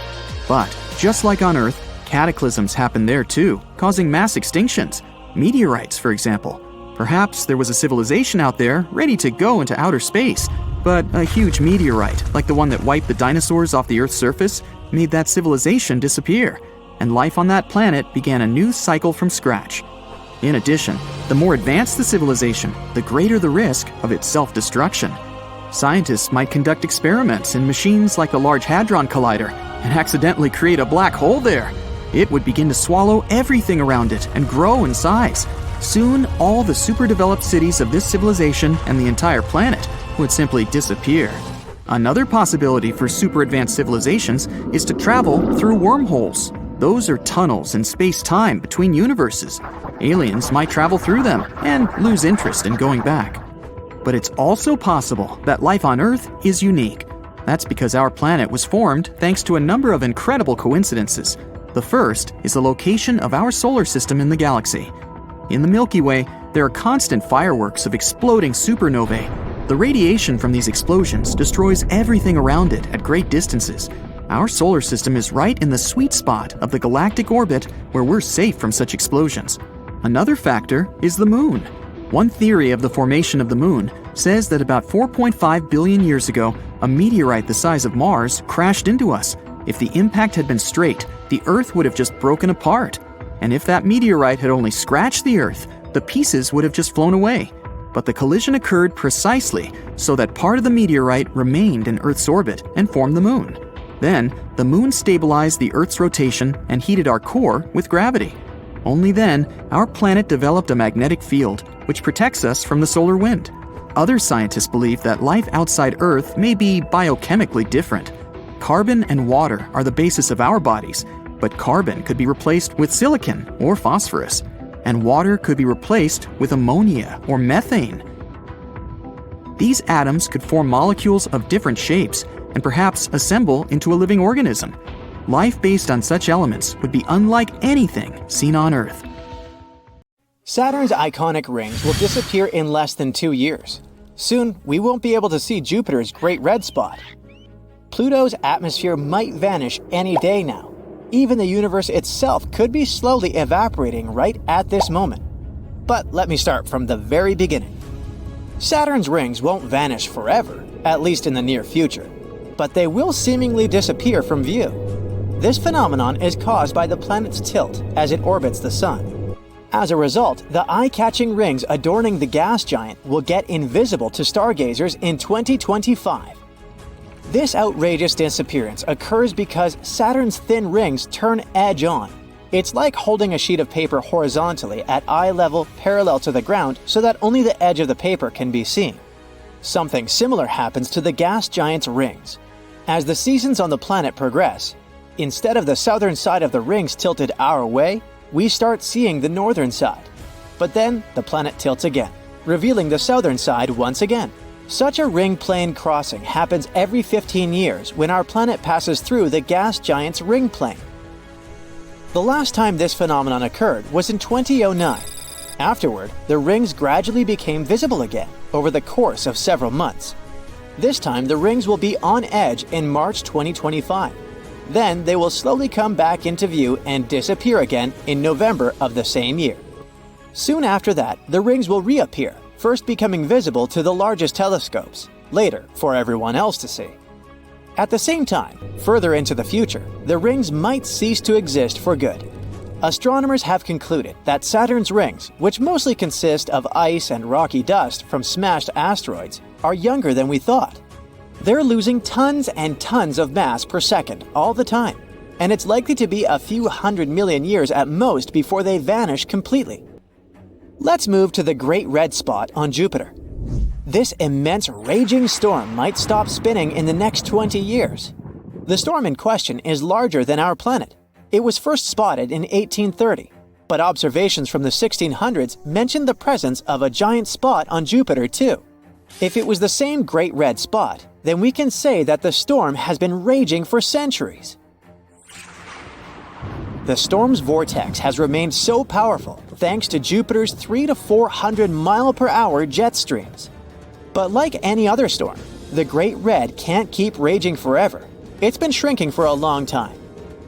S4: But, just like on Earth, cataclysms happen there too, causing mass extinctions. Meteorites, for example. Perhaps there was a civilization out there ready to go into outer space, but a huge meteorite, like the one that wiped the dinosaurs off the Earth's surface, made that civilization disappear, and life on that planet began a new cycle from scratch. In addition, the more advanced the civilization, the greater the risk of its self-destruction. Scientists might conduct experiments in machines like the Large Hadron Collider and accidentally create a black hole there. It would begin to swallow everything around it and grow in size. Soon, all the super-developed cities of this civilization and the entire planet would simply disappear. Another possibility for super-advanced civilizations is to travel through wormholes. Those are tunnels in space-time between universes. Aliens might travel through them and lose interest in going back. But it's also possible that life on Earth is unique. That's because our planet was formed thanks to a number of incredible coincidences. The first is the location of our solar system in the galaxy. In the Milky Way, there are constant fireworks of exploding supernovae. The radiation from these explosions destroys everything around it at great distances. Our solar system is right in the sweet spot of the galactic orbit where we're safe from such explosions. Another factor is the moon. One theory of the formation of the moon says that about 4.5 billion years ago, a meteorite the size of Mars crashed into us. If the impact had been straight, the Earth would have just broken apart. And if that meteorite had only scratched the Earth, the pieces would have just flown away. But the collision occurred precisely so that part of the meteorite remained in Earth's orbit and formed the moon. Then, the moon stabilized the Earth's rotation and heated our core with gravity. Only then, our planet developed a magnetic field, which protects us from the solar wind. Other scientists believe that life outside Earth may be biochemically different. Carbon and water are the basis of our bodies, but carbon could be replaced with silicon or phosphorus, and water could be replaced with ammonia or methane. These atoms could form molecules of different shapes and perhaps assemble into a living organism. Life based on such elements would be unlike anything seen on Earth.
S2: Saturn's iconic rings will disappear in less than 2 years. Soon, we won't be able to see Jupiter's Great Red Spot. Pluto's atmosphere might vanish any day now. Even the universe itself could be slowly evaporating right at this moment. But let me start from the very beginning. Saturn's rings won't vanish forever, at least in the near future, but they will seemingly disappear from view. This phenomenon is caused by the planet's tilt as it orbits the Sun. As a result, the eye-catching rings adorning the gas giant will get invisible to stargazers in 2025. This outrageous disappearance occurs because Saturn's thin rings turn edge-on. It's like holding a sheet of paper horizontally at eye level parallel to the ground so that only the edge of the paper can be seen. Something similar happens to the gas giant's rings. As the seasons on the planet progress, instead of the southern side of the rings tilted our way, we start seeing the northern side. But then the planet tilts again, revealing the southern side once again. Such a ring plane crossing happens every 15 years when our planet passes through the gas giant's ring plane. The last time this phenomenon occurred was in 2009. Afterward, the rings gradually became visible again over the course of several months. This time, the rings will be on edge in March 2025. Then they will slowly come back into view and disappear again in November of the same year. Soon after that, the rings will reappear, first becoming visible to the largest telescopes, later for everyone else to see. At the same time, further into the future, the rings might cease to exist for good. astronomers have concluded that Saturn's rings, which mostly consist of ice and rocky dust from smashed asteroids, are younger than we thought. They're losing tons and tons of mass per second all the time, and it's likely to be a few 100 million years at most before they vanish completely. Let's move to the Great Red Spot on Jupiter. This immense raging storm might stop spinning in the next 20 years. The storm in question is larger than our planet. It was first spotted in 1830, but observations from the 1600s mentioned the presence of a giant spot on Jupiter too. If it was the same Great Red Spot, then we can say that the storm has been raging for centuries. The storm's vortex has remained so powerful thanks to Jupiter's 300 to 400 mile-per-hour jet streams. But like any other storm, the Great Red can't keep raging forever. It's been shrinking for a long time.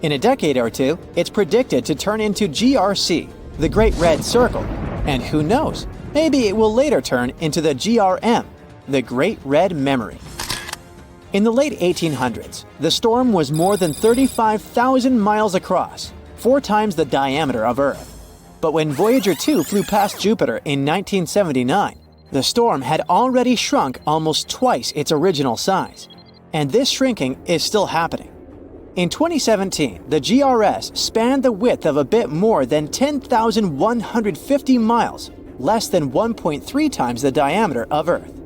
S2: In a decade or two, it's predicted to turn into GRC, the Great Red Circle, and who knows, maybe it will later turn into the GRM, the Great Red Memory. In the late 1800s, the storm was more than 35,000 miles across, 4 times the diameter of Earth. But when Voyager 2 flew past Jupiter in 1979, the storm had already shrunk almost twice its original size. And this shrinking is still happening. In 2017, the GRS spanned the width of a bit more than 10,150 miles, less than 1.3 times the diameter of Earth.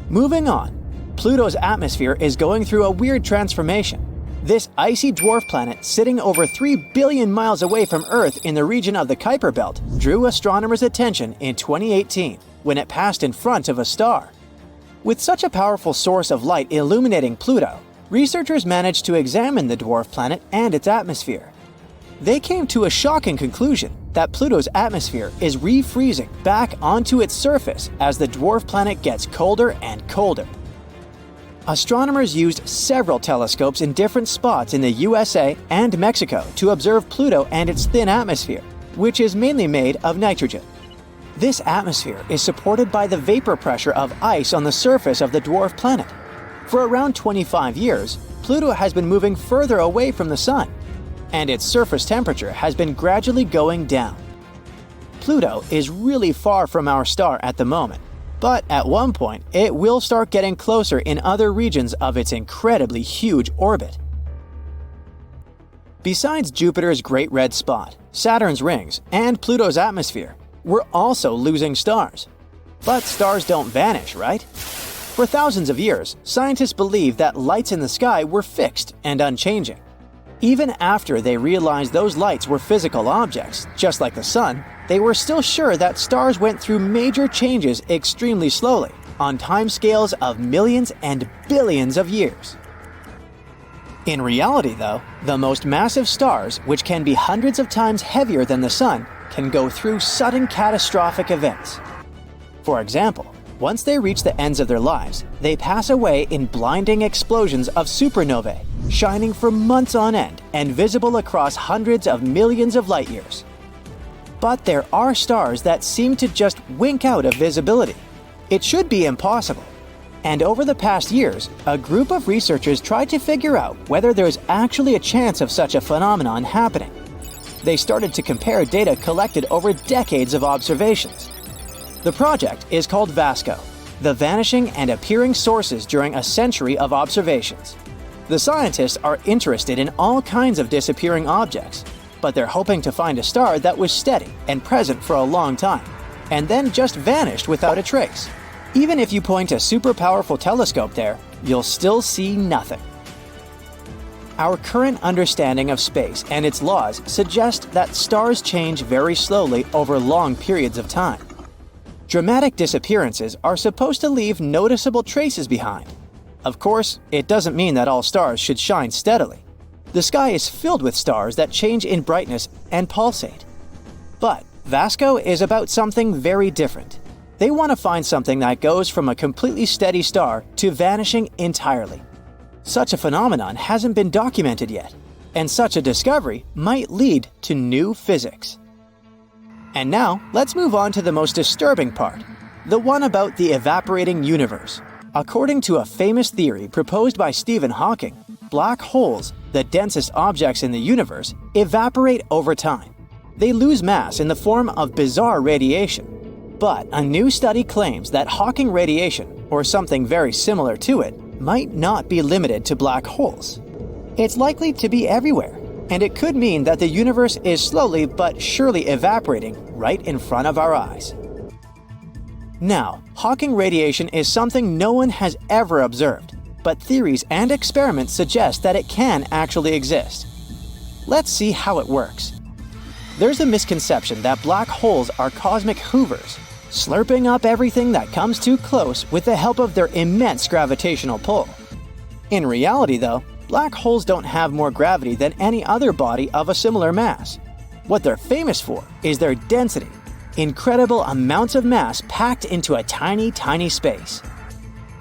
S2: Moving on, Pluto's atmosphere is going through a weird transformation. This icy dwarf planet sitting over 3 billion miles away from Earth in the region of the Kuiper Belt drew astronomers' attention in 2018 when it passed in front of a star. With such a powerful source of light illuminating Pluto, researchers managed to examine the dwarf planet and its atmosphere. They came to a shocking conclusion that Pluto's atmosphere is refreezing back onto its surface as the dwarf planet gets colder and colder. Astronomers used several telescopes in different spots in the USA and Mexico to observe Pluto and its thin atmosphere, which is mainly made of nitrogen. This atmosphere is supported by the vapor pressure of ice on the surface of the dwarf planet. For around 25 years, Pluto has been moving further away from the Sun, and its surface temperature has been gradually going down. Pluto is really far from our star at the moment, but at one point it will start getting closer in other regions of its incredibly huge orbit. Besides Jupiter's Great Red Spot, Saturn's rings, and Pluto's atmosphere, we're also losing stars. But stars don't vanish, right? For thousands of years, scientists believed that lights in the sky were fixed and unchanging. Even after they realized those lights were physical objects, just like the sun, they were still sure that stars went through major changes extremely slowly, on timescales of millions and billions of years. In reality, though, the most massive stars, which can be hundreds of times heavier than the sun, can go through sudden catastrophic events. For example, once they reach the ends of their lives, they pass away in blinding explosions of supernovae, shining for months on end and visible across hundreds of millions of light years. But there are stars that seem to just wink out of visibility. It should be impossible. And over the past years, a group of researchers tried to figure out whether there's actually a chance of such a phenomenon happening. They started to compare data collected over decades of observations. The project is called VASCO, the Vanishing and Appearing Sources During a Century of Observations. The scientists are interested in all kinds of disappearing objects, but they're hoping to find a star that was steady and present for a long time, and then just vanished without a trace. Even if you point a super powerful telescope there, you'll still see nothing. Our current understanding of space and its laws suggest that stars change very slowly over long periods of time. Dramatic disappearances are supposed to leave noticeable traces behind. Of course, it doesn't mean that all stars should shine steadily. The sky is filled with stars that change in brightness and pulsate. But VASCO is about something very different. They want to find something that goes from a completely steady star to vanishing entirely. Such a phenomenon hasn't been documented yet, and such a discovery might lead to new physics. And now, let's move on to the most disturbing part, the one about the evaporating universe. According to a famous theory proposed by Stephen Hawking, black holes the densest objects in the universe, evaporate over time. They lose mass in the form of bizarre radiation. But a new study claims that Hawking radiation, or something very similar to it, might not be limited to black holes. It's likely to be everywhere, and it could mean that the universe is slowly but surely evaporating right in front of our eyes. Now, Hawking radiation is something no one has ever observed, but theories and experiments suggest that it can actually exist. Let's see how it works. There's a misconception that black holes are cosmic hoovers, slurping up everything that comes too close with the help of their immense gravitational pull. In reality, though, black holes don't have more gravity than any other body of a similar mass. What they're famous for is their density, incredible amounts of mass packed into a tiny space.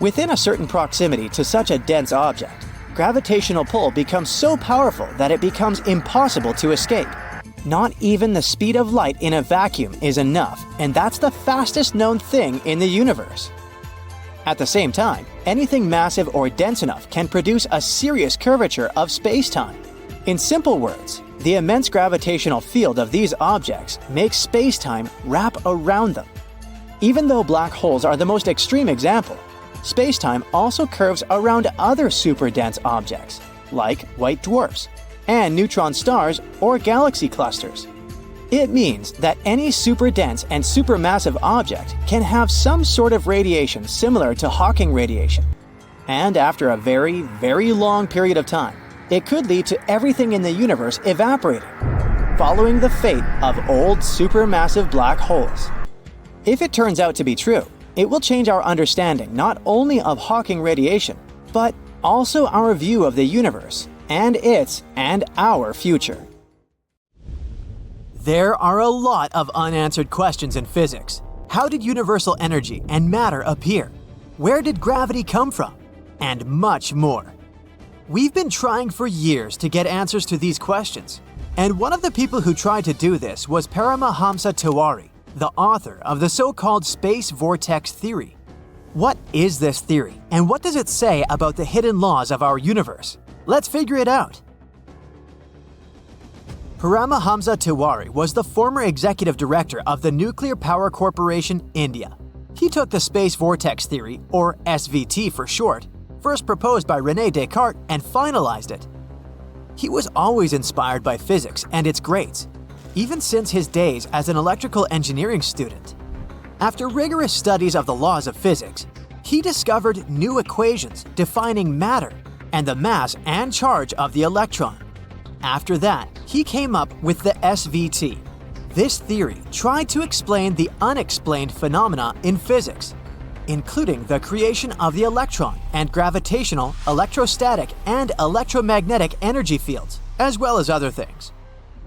S2: Within a certain proximity to such a dense object, gravitational pull becomes so powerful that it becomes impossible to escape. Not even the speed of light in a vacuum is enough, and that's the fastest known thing in the universe. At the same time, anything massive or dense enough can produce a serious curvature of space-time. In simple words, the immense gravitational field of these objects makes space-time wrap around them. Even though black holes are the most extreme example, space-time also curves around other super-dense objects, like white dwarfs, and neutron stars or galaxy clusters. It means that any super-dense and supermassive object can have some sort of radiation similar to Hawking radiation. And after a very, very long period of time, it could lead to everything in the universe evaporating, following the fate of old supermassive black holes. If it turns out to be true, it will change our understanding not only of Hawking radiation, but also our view of the universe and its and our future. There are a lot of unanswered questions in physics. How did universal energy and matter appear? Where did gravity come from? And much more. We've been trying for years to get answers to these questions, and one of the people who tried to do this was Paramahamsa Tiwari, the author of the so-called space vortex theory. What is this theory, and what does it say about the hidden laws of our universe? Let's figure it out. Paramahamsa Tiwari was the former executive director of the Nuclear Power Corporation, India. He took the space vortex theory, or SVT for short, first proposed by René Descartes and finalized it. He was always inspired by physics and its greats, even since his days as an electrical engineering student. After rigorous studies of the laws of physics, he discovered new equations defining matter and the mass and charge of the electron. After that, he came up with the SVT. This theory tried to explain the unexplained phenomena in physics, including the creation of the electron and gravitational, electrostatic, and electromagnetic energy fields, as well as other things.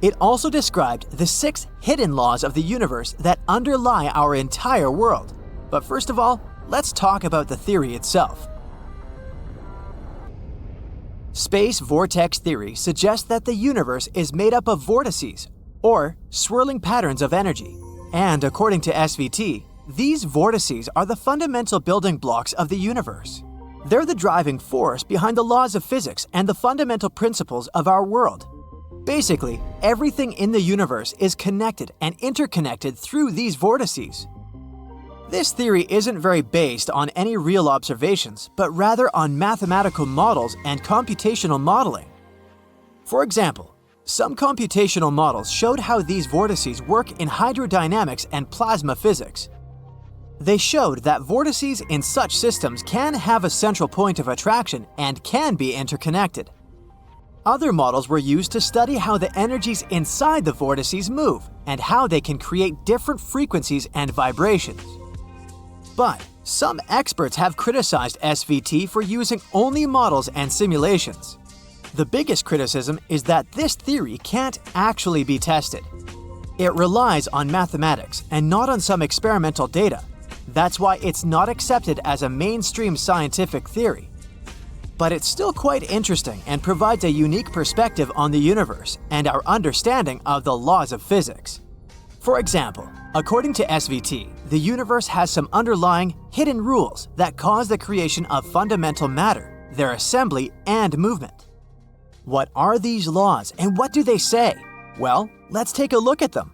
S2: It also described the 6 hidden laws of the universe that underlie our entire world. But first of all, let's talk about the theory itself. Space vortex theory suggests that the universe is made up of vortices, or swirling patterns of energy. And according to SVT, these vortices are the fundamental building blocks of the universe. They're the driving force behind the laws of physics and the fundamental principles of our world. Basically, everything in the universe is connected and interconnected through these vortices. This theory isn't very based on any real observations, but rather on mathematical models and computational modeling. For example, some computational models showed how these vortices work in hydrodynamics and plasma physics. They showed that vortices in such systems can have a central point of attraction and can be interconnected. Other models were used to study how the energies inside the vortices move and how they can create different frequencies and vibrations. But some experts have criticized SVT for using only models and simulations. The biggest criticism is that this theory can't actually be tested. It relies on mathematics and not on some experimental data. That's why it's not accepted as a mainstream scientific theory. But it's still quite interesting and provides a unique perspective on the universe and our understanding of the laws of physics. For example, according to SVT, the universe has some underlying hidden rules that cause the creation of fundamental matter, their assembly, and movement. What are these laws and what do they say? Well, let's take a look at them.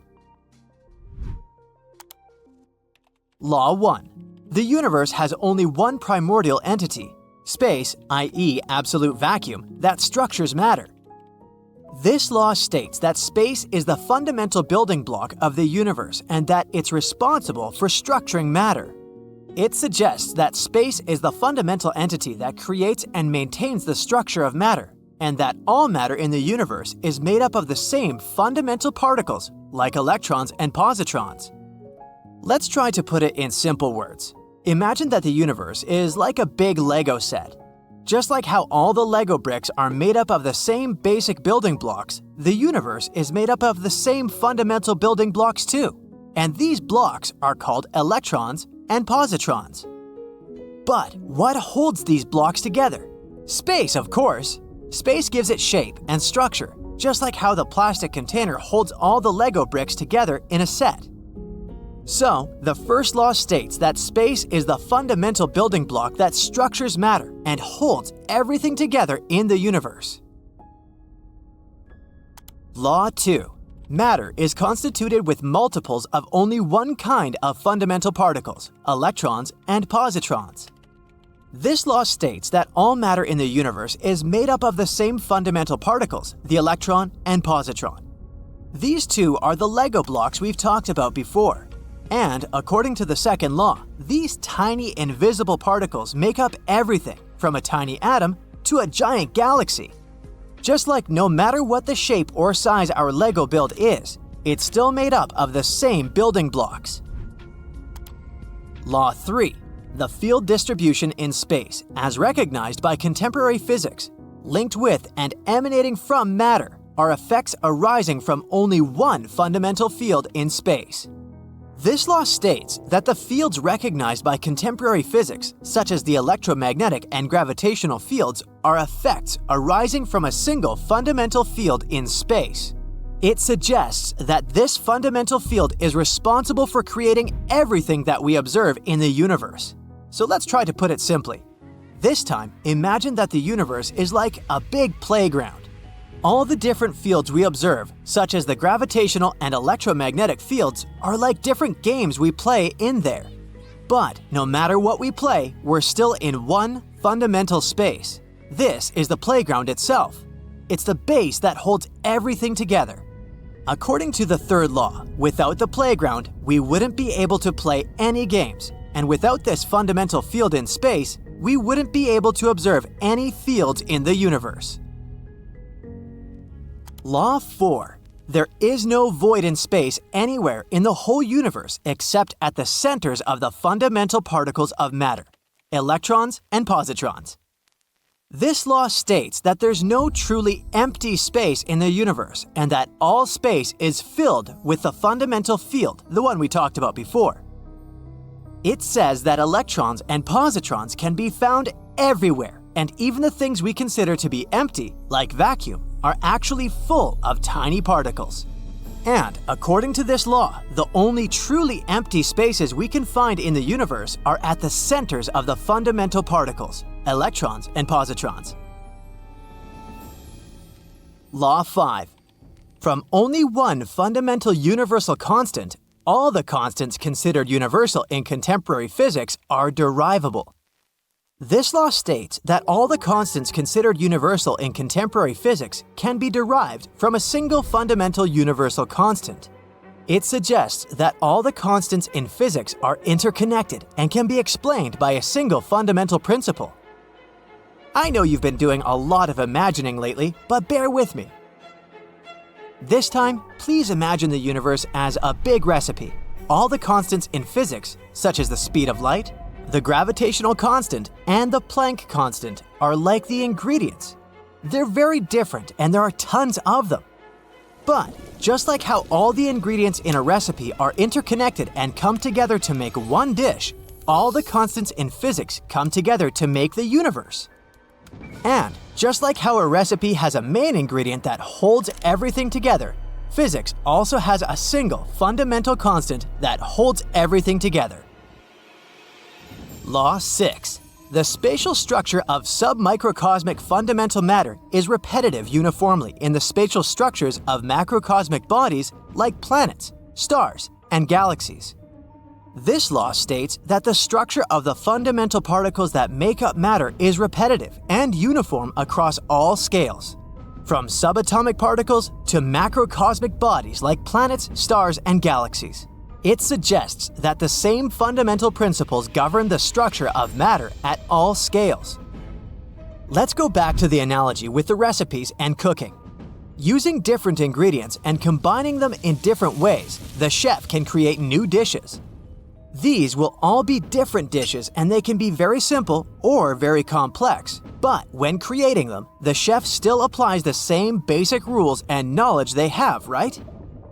S2: Law 1. The universe has only one primordial entity, space, i.e. absolute vacuum, that structures matter. This law states that space is the fundamental building block of the universe and that it's responsible for structuring matter. It suggests that space is the fundamental entity that creates and maintains the structure of matter, and that all matter in the universe is made up of the same fundamental particles, like electrons and positrons. Let's try to put it in simple words. Imagine that the universe is like a big Lego set. Just like how all the Lego bricks are made up of the same basic building blocks, the universe is made up of the same fundamental building blocks too. And these blocks are called electrons and positrons. But what holds these blocks together? Space, of course. Space gives it shape and structure, just like how the plastic container holds all the Lego bricks together in a set. So, the first law states that space is the fundamental building block that structures matter and holds everything together in the universe. Law 2. Matter is constituted with multiples of only one kind of fundamental particles, electrons and positrons. This law states that all matter in the universe is made up of the same fundamental particles, the electron and positron. These two are the Lego blocks we've talked about before. And according to the second law, these tiny invisible particles make up everything from a tiny atom to a giant galaxy. Just like no matter what the shape or size our Lego build is, it's still made up of the same building blocks. Law 3. The field distribution in space, as recognized by contemporary physics, linked with and emanating from matter, are effects arising from only one fundamental field in space. This law states that the fields recognized by contemporary physics, such as the electromagnetic and gravitational fields, are effects arising from a single fundamental field in space. It suggests that this fundamental field is responsible for creating everything that we observe in the universe. So let's try to put it simply. This time, imagine that the universe is like a big playground. All the different fields we observe, such as the gravitational and electromagnetic fields, are like different games we play in there. But no matter what we play, we're still in one fundamental space. This is the playground itself. It's the base that holds everything together. According to the third law, without the playground, we wouldn't be able to play any games. And without this fundamental field in space, we wouldn't be able to observe any fields in the universe. Law 4. There is no void in space anywhere in the whole universe except at the centers of the fundamental particles of matter, electrons and positrons. This law states that there's no truly empty space in the universe and that all space is filled with the fundamental field, the one we talked about before. It says that electrons and positrons can be found everywhere, and even the things we consider to be empty, like vacuum, are actually full of tiny particles. And according to this law, the only truly empty spaces we can find in the universe are at the centers of the fundamental particles, electrons and positrons. Law 5. From only one fundamental universal constant, all the constants considered universal in contemporary physics are derivable. This law states that all the constants considered universal in contemporary physics can be derived from a single fundamental universal constant. It suggests that all the constants in physics are interconnected and can be explained by a single fundamental principle. I know you've been doing a lot of imagining lately, but bear with me. This time, please imagine the universe as a big recipe. All the constants in physics, such as the speed of light, the gravitational constant, and the Planck constant, are like the ingredients. They're very different and there are tons of them. But just like how all the ingredients in a recipe are interconnected and come together to make one dish, all the constants in physics come together to make the universe. And just like how a recipe has a main ingredient that holds everything together, physics also has a single fundamental constant that holds everything together. Law 6. The spatial structure of submicrocosmic fundamental matter is repetitive uniformly in the spatial structures of macrocosmic bodies like planets, stars, and galaxies. This law states that the structure of the fundamental particles that make up matter is repetitive and uniform across all scales, from subatomic particles to macrocosmic bodies like planets, stars, and galaxies. It suggests that the same fundamental principles govern the structure of matter at all scales. Let's go back to the analogy with the recipes and cooking. Using different ingredients and combining them in different ways, the chef can create new dishes. These will all be different dishes and they can be very simple or very complex. But when creating them, the chef still applies the same basic rules and knowledge they have, right?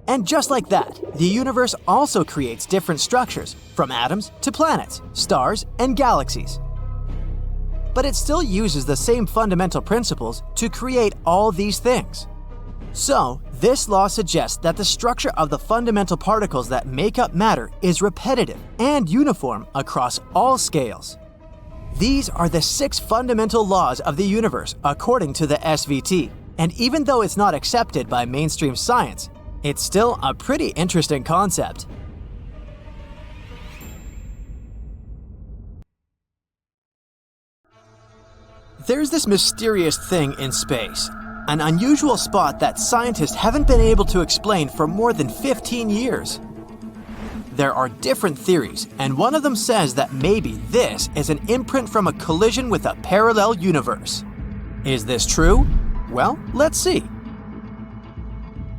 S2: And just like that, the universe also creates different structures, from atoms to planets, stars, and galaxies. But it still uses the same fundamental principles to create all these things. So, this law suggests that the structure of the fundamental particles that make up matter is repetitive and uniform across all scales. These are the 6 fundamental laws of the universe according to the SVT, and even though it's not accepted by mainstream science, it's still a pretty interesting concept. There's this mysterious thing in space, an unusual spot that scientists haven't been able to explain for more than 15 years. There are different theories, and one of them says that maybe this is an imprint from a collision with a parallel universe. Is this true? Well, let's see.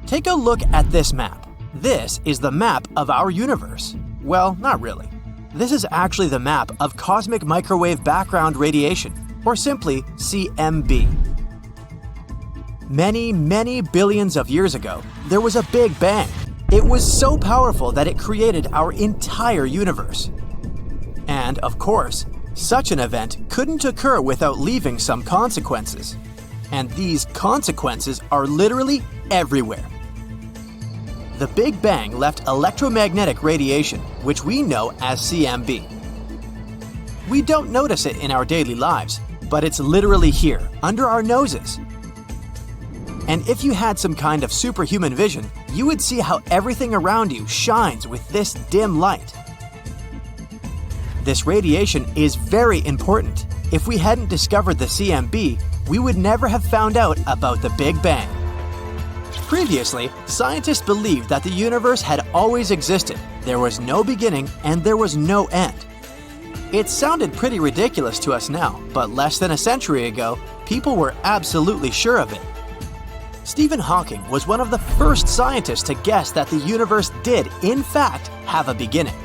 S2: Take a look at this map. This is the map of our universe. Well, not really. This is actually the map of cosmic microwave background radiation, or simply CMB. Many, many billions of years ago, there was a Big Bang. It was so powerful that it created our entire universe. And, of course, such an event couldn't occur without leaving some consequences. And these consequences are literally everywhere. The Big Bang left electromagnetic radiation, which we know as CMB. We don't notice it in our daily lives, but it's literally here, under our noses. And if you had some kind of superhuman vision, you would see how everything around you shines with this dim light. This radiation is very important. If we hadn't discovered the CMB, we would never have found out about the Big Bang. Previously, scientists believed that the universe had always existed. There was no beginning and there was no end. It sounded pretty ridiculous to us now, but less than a century ago, people were absolutely sure of it. Stephen Hawking was one of the first scientists to guess that the universe did, in fact, have a beginning.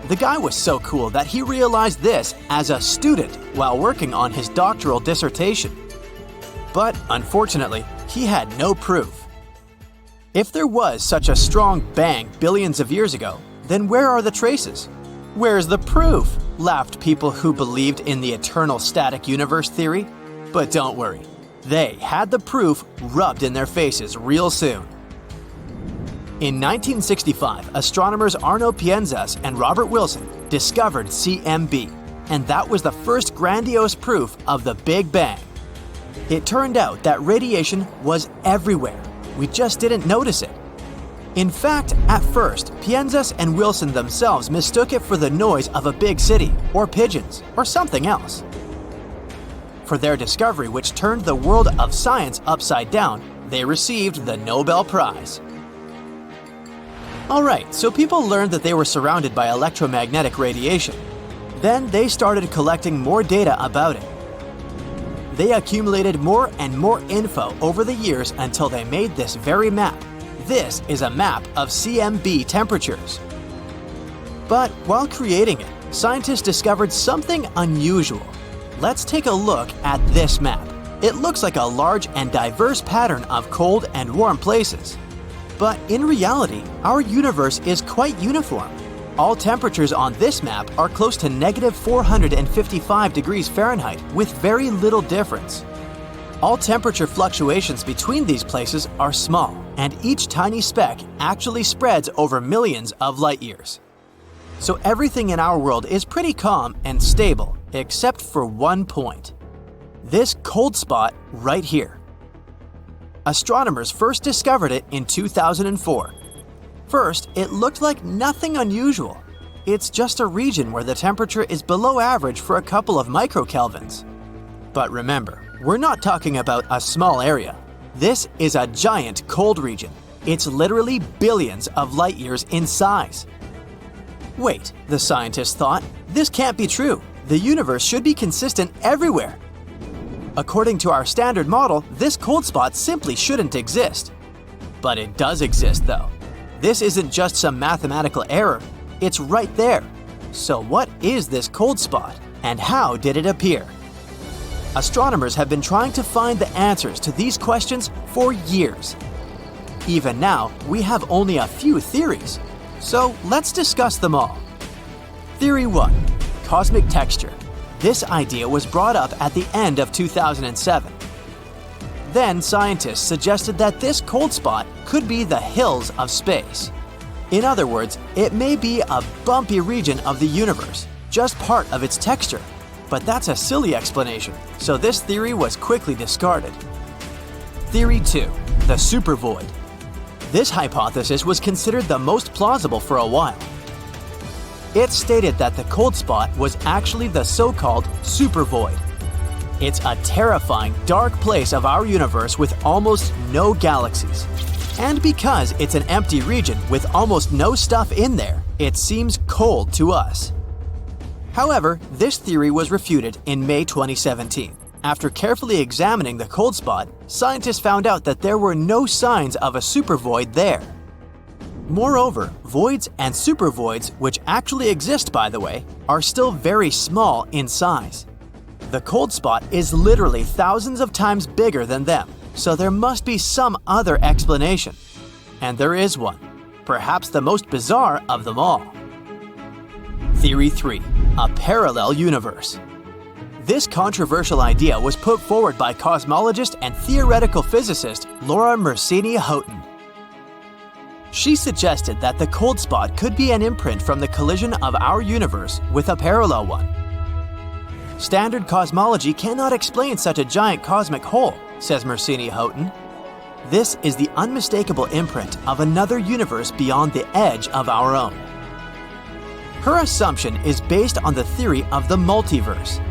S2: The guy was so cool that he realized this as a student while working on his doctoral dissertation. But unfortunately, he had no proof. If there was such a strong bang billions of years ago, then where are the traces? Where's the proof? Laughed people who believed in the eternal static universe theory. But don't worry, they had the proof rubbed in their faces real soon. In 1965, astronomers Arno Pienzas and Robert Wilson discovered CMB, and that was the first grandiose proof of the Big Bang. It turned out that radiation was everywhere. We just didn't notice it. In fact, at first, Pienzas and Wilson themselves mistook it for the noise of a big city, or pigeons, or something else. For their discovery, which turned the world of science upside down, they received the Nobel Prize. Alright, so people learned that they were surrounded by electromagnetic radiation. Then they started collecting more data about it. They accumulated more and more info over the years until they made this very map. This is a map of CMB temperatures. But while creating it, scientists discovered something unusual. Let's take a look at this map. It looks like a large and diverse pattern of cold and warm places. But in reality, our universe is quite uniform. All temperatures on this map are close to negative 455 degrees Fahrenheit with very little difference. All temperature fluctuations between these places are small, and each tiny speck actually spreads over millions of light years. So everything in our world is pretty calm and stable, except for one point. This cold spot right here. Astronomers first discovered it in 2004. First, it looked like nothing unusual. It's just a region where the temperature is below average for a couple of microkelvins. But remember, we're not talking about a small area. This is a giant cold region. It's literally billions of light years in size. Wait, the scientists thought, this can't be true. The universe should be consistent everywhere. According to our standard model, this cold spot simply shouldn't exist. But it does exist though. This isn't just some mathematical error, it's right there. So what is this cold spot, and how did it appear? Astronomers have been trying to find the answers to these questions for years. Even now, we have only a few theories. So let's discuss them all. Theory 1. Cosmic texture. This idea was brought up at the end of 2007. Then scientists suggested that this cold spot could be the hills of space. In other words, it may be a bumpy region of the universe, just part of its texture. But that's a silly explanation, so this theory was quickly discarded. Theory 2. The supervoid. This hypothesis was considered the most plausible for a while. It stated that the cold spot was actually the so-called supervoid. It's a terrifying, dark place of our universe with almost no galaxies. And because it's an empty region with almost no stuff in there, it seems cold to us. However, this theory was refuted in May 2017. After carefully examining the cold spot, scientists found out that there were no signs of a supervoid there. Moreover, voids and supervoids, which actually exist by the way, are still very small in size. The cold spot is literally thousands of times bigger than them, so there must be some other explanation. And there is one, perhaps the most bizarre of them all. Theory 3. A parallel universe. This controversial idea was put forward by cosmologist and theoretical physicist Laura Mersini-Houghton. She suggested that the cold spot could be an imprint from the collision of our universe with a parallel one. Standard cosmology cannot explain such a giant cosmic hole, says Mersini-Houghton. This is the unmistakable imprint of another universe beyond the edge of our own. Her assumption is based on the theory of the multiverse.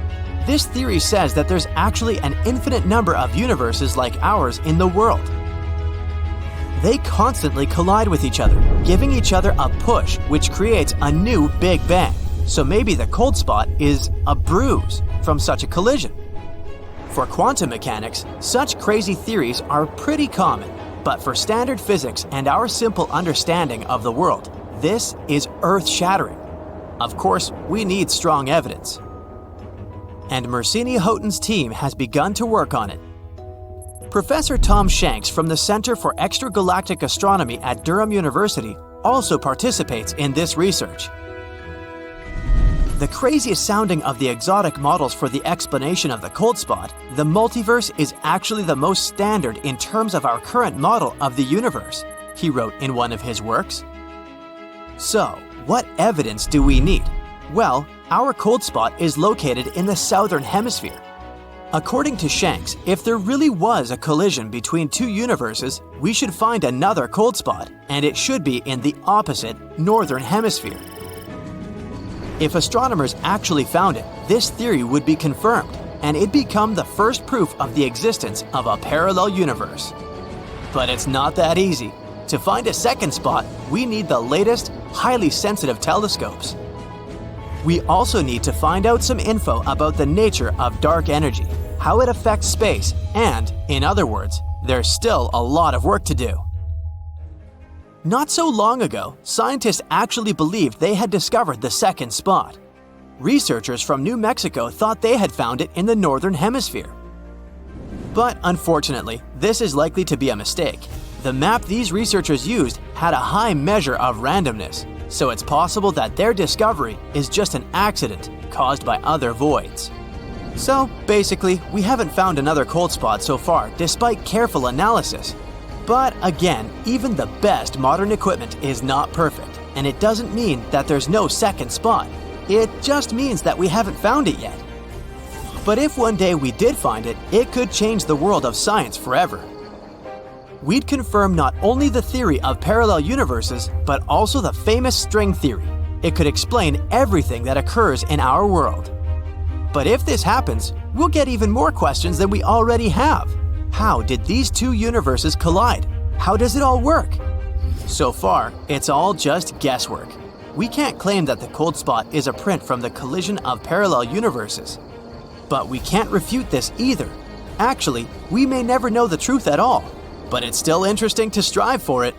S2: This theory says that there's actually an infinite number of universes like ours in the world. They constantly collide with each other, giving each other a push which creates a new Big Bang. So maybe the cold spot is a bruise from such a collision. For quantum mechanics, such crazy theories are pretty common, but for standard physics and our simple understanding of the world, this is earth-shattering. Of course, we need strong evidence. And Mersini-Houghton's team has begun to work on it. Professor Tom Shanks from the Center for Extragalactic Astronomy at Durham University also participates in this research. The craziest sounding of the exotic models for the explanation of the cold spot, the multiverse is actually the most standard in terms of our current model of the universe, he wrote in one of his works. So, what evidence do we need? Well, our cold spot is located in the southern hemisphere. According to Shanks, if there really was a collision between two universes, we should find another cold spot, and it should be in the opposite northern hemisphere. If astronomers actually found it, this theory would be confirmed, and it'd become the first proof of the existence of a parallel universe. But it's not that easy. To find a second spot, we need the latest, highly sensitive telescopes. We also need to find out some info about the nature of dark energy, how it affects space, and, in other words, there's still a lot of work to do. Not so long ago, scientists actually believed they had discovered the second spot. Researchers from New Mexico thought they had found it in the northern hemisphere. But unfortunately, this is likely to be a mistake. The map these researchers used had a high measure of randomness, so it's possible that their discovery is just an accident caused by other voids. So basically, we haven't found another cold spot so far despite careful analysis. But again, even the best modern equipment is not perfect, and it doesn't mean that there's no second spot. It just means that we haven't found it yet. But if one day we did find it, it could change the world of science forever. We'd confirm not only the theory of parallel universes, but also the famous string theory. It could explain everything that occurs in our world. But if this happens, we'll get even more questions than we already have. How did these two universes collide? How does it all work? So far, it's all just guesswork. We can't claim that the cold spot is a print from the collision of parallel universes. But we can't refute this either. Actually, we may never know the truth at all. But it's still interesting to strive for it.